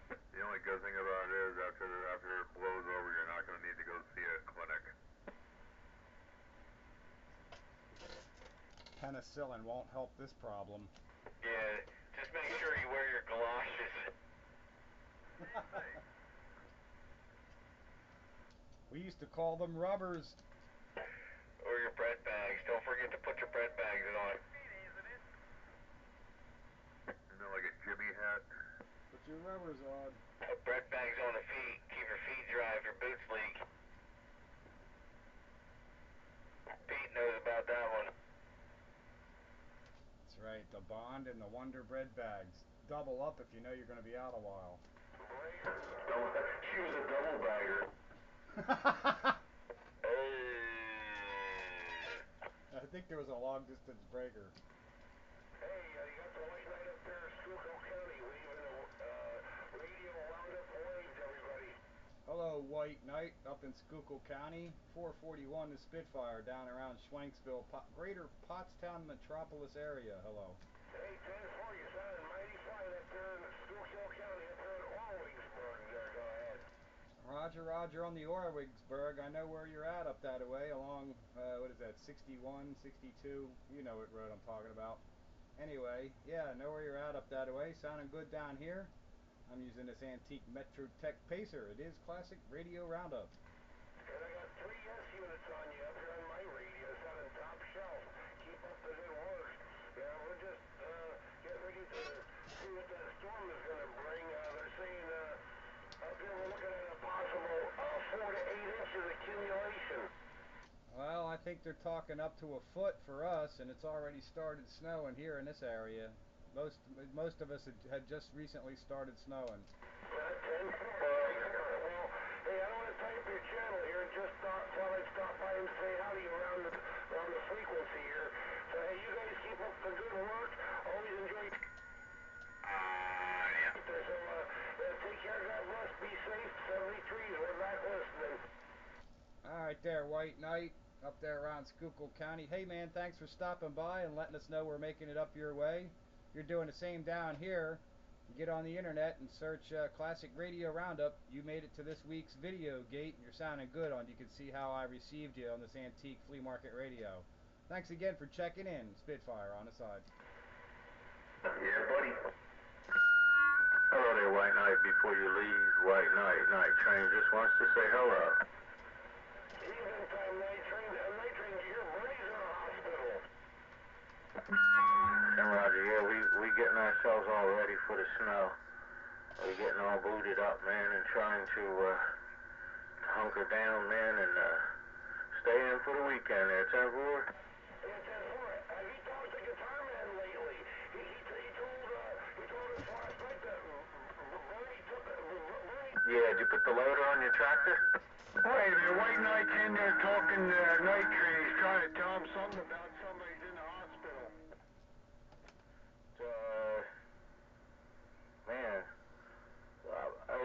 The only good thing about it is after it blows over, you're not going to need to go see a clinic. Penicillin won't help this problem. Yeah, just make sure you wear your galoshes. We used to call them rubbers. Or your bread bags. Don't forget to put your bread bags on. Isn't that like a Jimmy hat? Put your rubbers on. Put bread bags on the feet. Keep your feet dry if your boots leak. Pete knows about that one. That's right, the Bond and the Wonder Bread bags. Double up if you know you're going to be out a while. She was a double bagger. I think there was a long distance breaker. Hey, you got the white knight up there in Schuylkill County waving a radio roundup wave to everybody. Hello, White Knight, up in Schuylkill County. 441 to Spitfire, down around Schwenksville, greater Pottstown metropolis area. Hello. Hey, 10-4, you sounded mighty fine up there in Schuylkill County, up there in Orwigsburg there. Go ahead. Roger, Roger on the Orwigsburg. I know where you're at up that way, along, what is that, 61, 62? You know what road I'm talking about. Anyway, yeah, I know where you're at up that way. Sounding good down here. I'm using this antique Metrotek Pacer. It is Classic Radio Roundup. And I got 3 yes units on you up here on my radio, sounding top shelf. Keep up the good work. Yeah, we're just getting ready to see what that storm is going to bring. They're saying up here we're looking at a possible 4 to 8 inches accumulation. Well, I think they're talking up to a foot for us, and it's already started snowing here in this area. Most of us had just recently started snowing. 10-4. Well, hey, I don't want to type your channel here. Just thought I'd stop by and say howdy around the frequency here. So hey, you guys keep up the good work. Always enjoy. Yeah. So take care. God bless. Be safe. 73s. We're back listening. All right, there, White Knight, up there around Schuylkill County. Hey, man, thanks for stopping by and letting us know we're making it up your way. You're doing the same down here. You get on the internet and search Classic Radio Roundup. You made it to this week's video gate, and you're sounding good on. You can see how I received you on this antique flea market radio. Thanks again for checking in. Spitfire on the side. Yeah, buddy. Hello there, White Knight. Before you leave, White Knight, Night Train just wants to say hello. Evening time, Night Train. Night Train, did you hear Bernie's in the hospital? And Roger, yeah, we getting ourselves all ready for the snow. Are you getting all booted up, man, and trying to hunker down, man, and stay in for the weekend there, 10-4? Yeah, 10-4. Have you talked to Guitar Man lately? He told us last night that Bernie took... Yeah, did you put the loader on your tractor? Wait a minute, White Knight's in there talking night train. He's trying to tell him something about somebody's in the hospital. Man,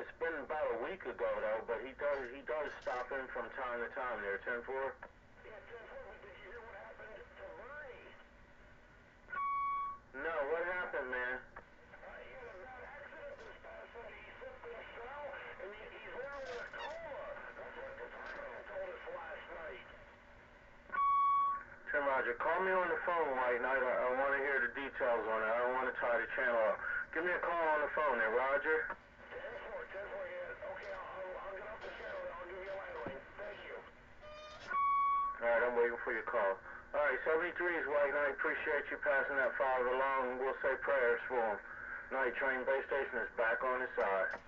it's been about a week ago though, but he does stop in from time to time there, 10-4. Yeah, 10-4, but did you hear what happened to Bernie? No, what happened, man? He had a bad accident this past Sunday. He slipped in snow, and he's now in a coma. That's what the fireman told us last night. Tim Roger, call me on the phone, White Knight. I want to hear the details on it. I don't want to tie the channel up. Give me a call on the phone there, Roger. 10-4, yeah. Okay, I'll get off the channel. I'll give you a landline. Thank you. All right, I'm waiting for your call. All right, 73 is White Knight. Appreciate you passing that file along. We'll say prayers for him. Night train base station is back on his side.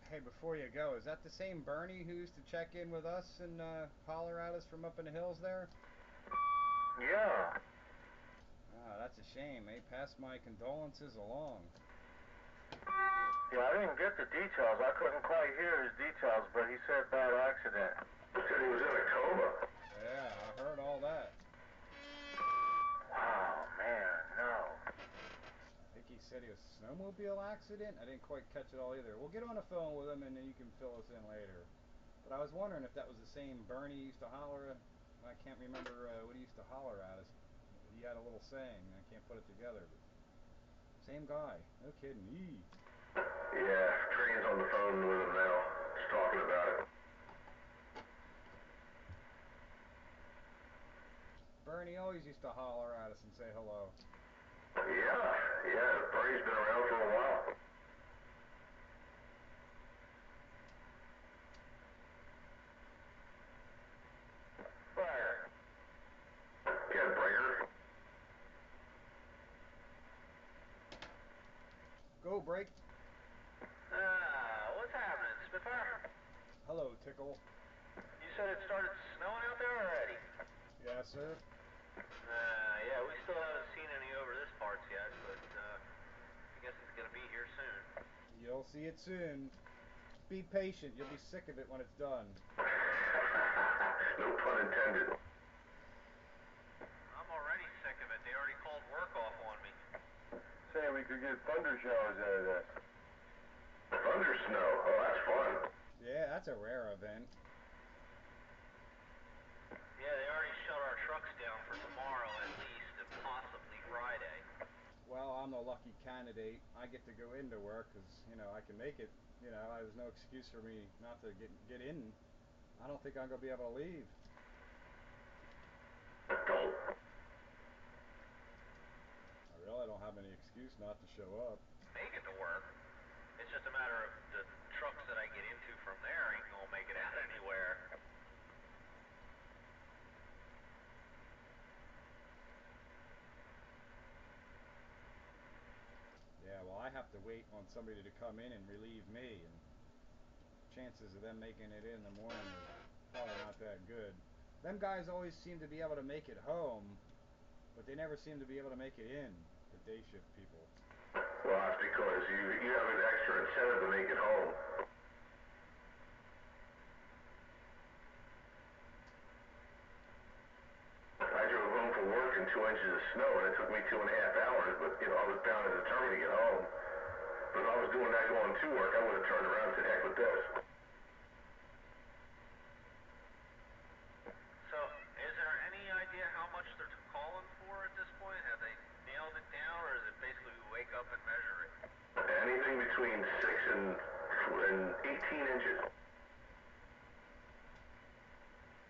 Hey, before you go, is that the same Bernie who used to check in with us and holler at us from up in the hills there? Yeah. Ah, that's a shame. Pass my condolences along. Yeah, I didn't get the details. I couldn't quite hear his details, but he said bad accident. He said he was in a coma. Yeah, I heard all that. Wow, man, no. I think he said he was a snowmobile accident. I didn't quite catch it all either. We'll get on the phone with him and then you can fill us in later. But I was wondering if that was the same Bernie used to holler. I can't remember what he used to holler at us. He had a little saying. I can't put it together. But same guy. No kidding. Eee. Yeah, Train's on the phone with him now. Just talking about it. Bernie always used to holler at us and say hello. Yeah, Bernie's been around for a while. Fire. Yeah, Breaker. Go, break. What's happening, Spitfire? Hello, Tickle. You said it started snowing out there already? Yes, sir. Yeah, we still haven't seen any over this parts yet, but I guess it's gonna be here soon. You'll see it soon. Be patient. You'll be sick of it when it's done. No pun intended. I'm already sick of it. They already called work off on me. Say we could get thunder showers out of that. Thunder snow. Oh, that's fun. Yeah, that's a rare event. Yeah, they already shut our trucks down for tomorrow at least, and possibly Friday. Well, I'm the lucky candidate. I get to go into work because, I can make it. There's no excuse for me not to get in. I don't think I'm going to be able to leave. Don't. I really don't have any excuse not to show up. Make it to work. It's just a matter of the trucks that I get into from there ain't gonna make it out anywhere. Yeah, well, I have to wait on somebody to come in and relieve me, and chances of them making it in the morning are probably not that good. Them guys always seem to be able to make it home, but they never seem to be able to make it in, the day shift people. Well, that's because you have an extra incentive to make it home. I drove home from work in 2 inches of snow, and it took me 2.5 hours, but, I was bound and determined to get home. But if I was doing that going to work, I would have turned around and said, heck with this. So, is there any idea how much they're calling for at this point? Have they nailed it down, or is it basically we wake up and measure it? Anything between 6 and 18 inches.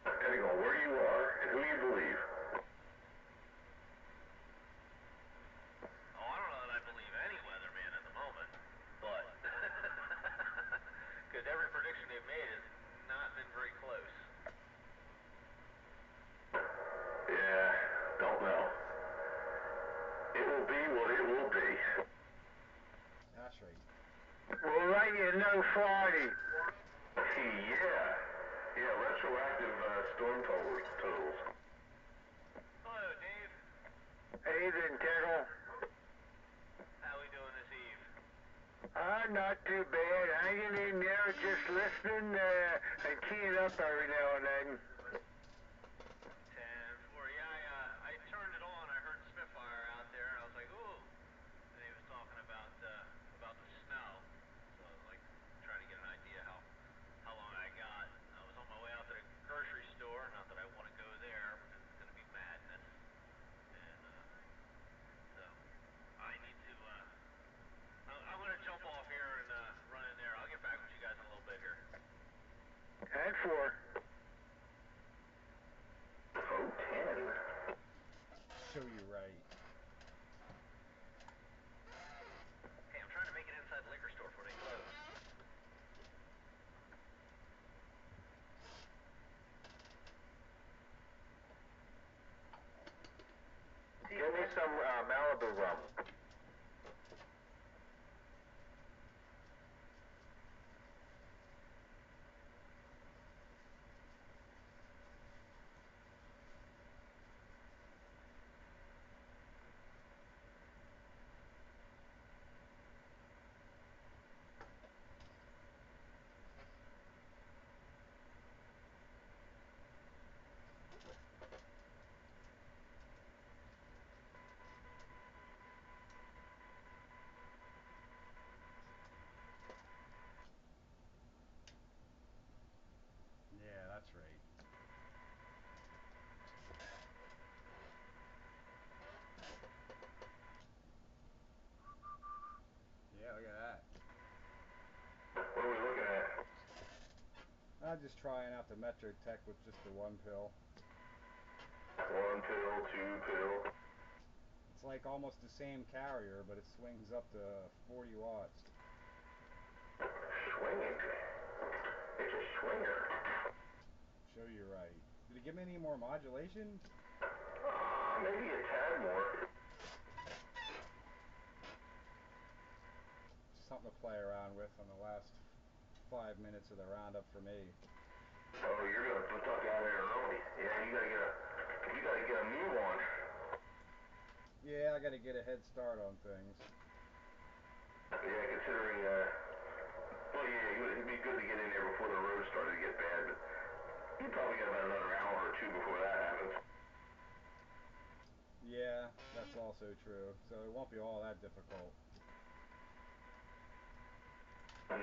Depending on where you are and who you believe. Oh, I don't know that I believe any weatherman at the moment, but because every prediction they've made has not been very close. Yeah, don't know. It will be what it will be. That's right. Well, know Friday. Yeah. Yeah, retroactive storm totals. Hello, Dave. Evening, Tickle. How we doing this eve? Not too bad. Hanging in there, just listening and keying up every now and then. 10-4. Yeah, I turned it on. I heard Spitfire out there, and I was like, ooh. And he was talking about the snow. So I was like trying to get an idea how long I got. I was on my way out to the grocery store. Not that I want to go there because it's going to be madness. And so I need to. I'm going to jump off here and run in there. I'll get back with you guys in a little bit here. 10-4. Oh, 10. Show you right. Hey, I'm trying to make it inside the liquor store before they close. Give me some Malibu rum. Yeah, that's right. Yeah, look at that. What are we looking at? I'm just trying out the Metrotek with just the one pill. 1 pill, 2 pill. It's like almost the same carrier, but it swings up to 40 watts. Swinging. It's a swinger. Show you right. Did it give me any more modulation? Maybe a tad more. Something to play around with on the last 5 minutes of the roundup for me. Oh, you're gonna duck out of there early. Yeah, you gotta get a move on. Yeah, I gotta get a head start on things. Yeah, considering, well, yeah, it'd be good to get in there before the road started to get bad, but you probably got about another hour or two before that happens. Yeah, that's also true. So it won't be all that difficult. No,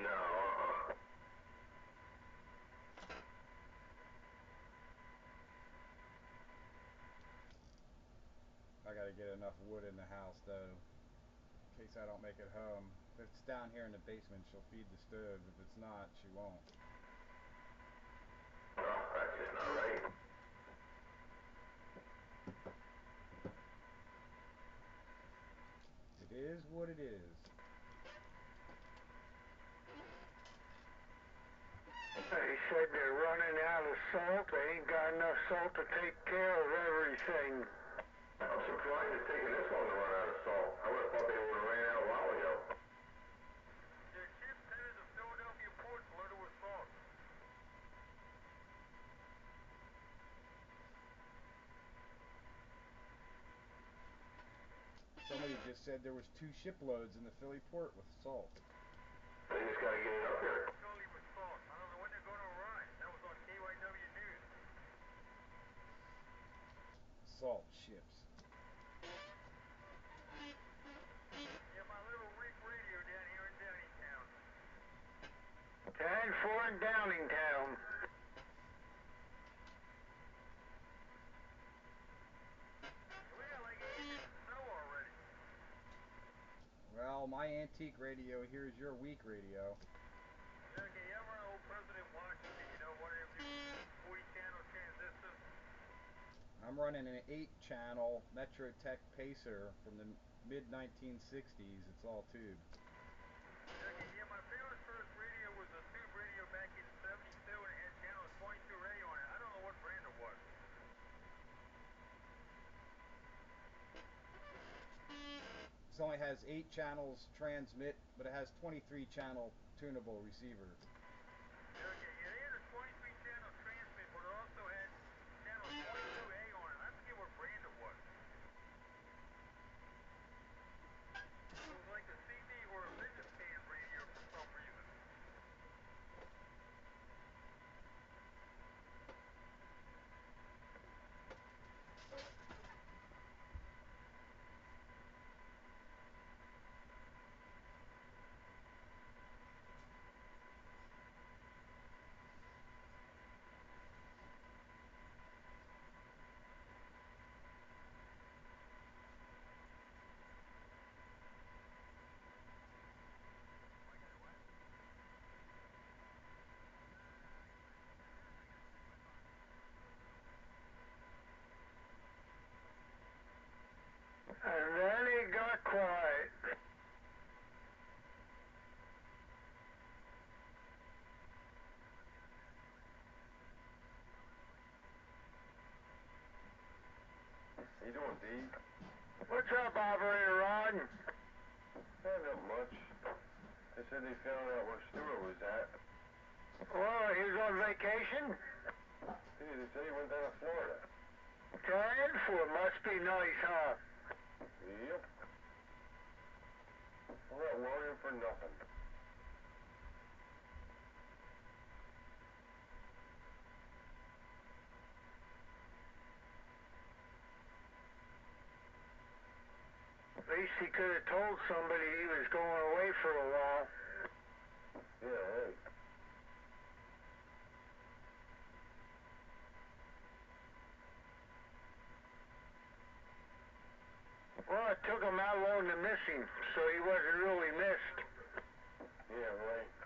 I gotta get enough wood in the house though, in case I don't make it home. If it's down here in the basement, she'll feed the stove. If it's not, she won't. well, that's just not right. It is what it is. They said they're running out of salt. They ain't got enough salt to take care of everything. I'm surprised it's taking this long to run out of salt. I would have thought they would have ran out a while ago. Their ships headed to Philadelphia port loaded with salt. Somebody just said there was 2 shiploads in the Philly port with salt. They just gotta get it up there. Philly with salt. I don't know when they're going to arrive. That was on KYW News. Salt ships. Yeah, my little weak radio down here in Downingtown. 10-4 in Downingtown. We got like 8 inches of snow already. Well, my antique radio here's your weak radio. Okay, you ever old President Washington, you know, one of them new 40-channel transistors? I'm running an 8-channel Metrotek Pacer from the mid-1960s. It's all tube. Okay, yeah, my famous first radio was a tube radio back in 72 and it had channel 22A on it. I don't know what brand it was. This only has 8 channels transmit, but it has 23 channel tunable receiver. Okay, it is a 23 channel transmit, but it also had channel 22A on it. I forget what brand it was. It was like a CD or a business band radio for some reason. And then it got quiet. How you doing, D? What's up, Operator Rod? Not much. They said they found out where Stewart was at. Well, he was on vacation. Hey, they said he went down to Florida. Transfer must be nice, huh? Yep. All that worrying for nothing. At least he could have told somebody he was going away for a while. Yeah, right. Well, it took him how long to miss him, so he wasn't really missed. Yeah, right.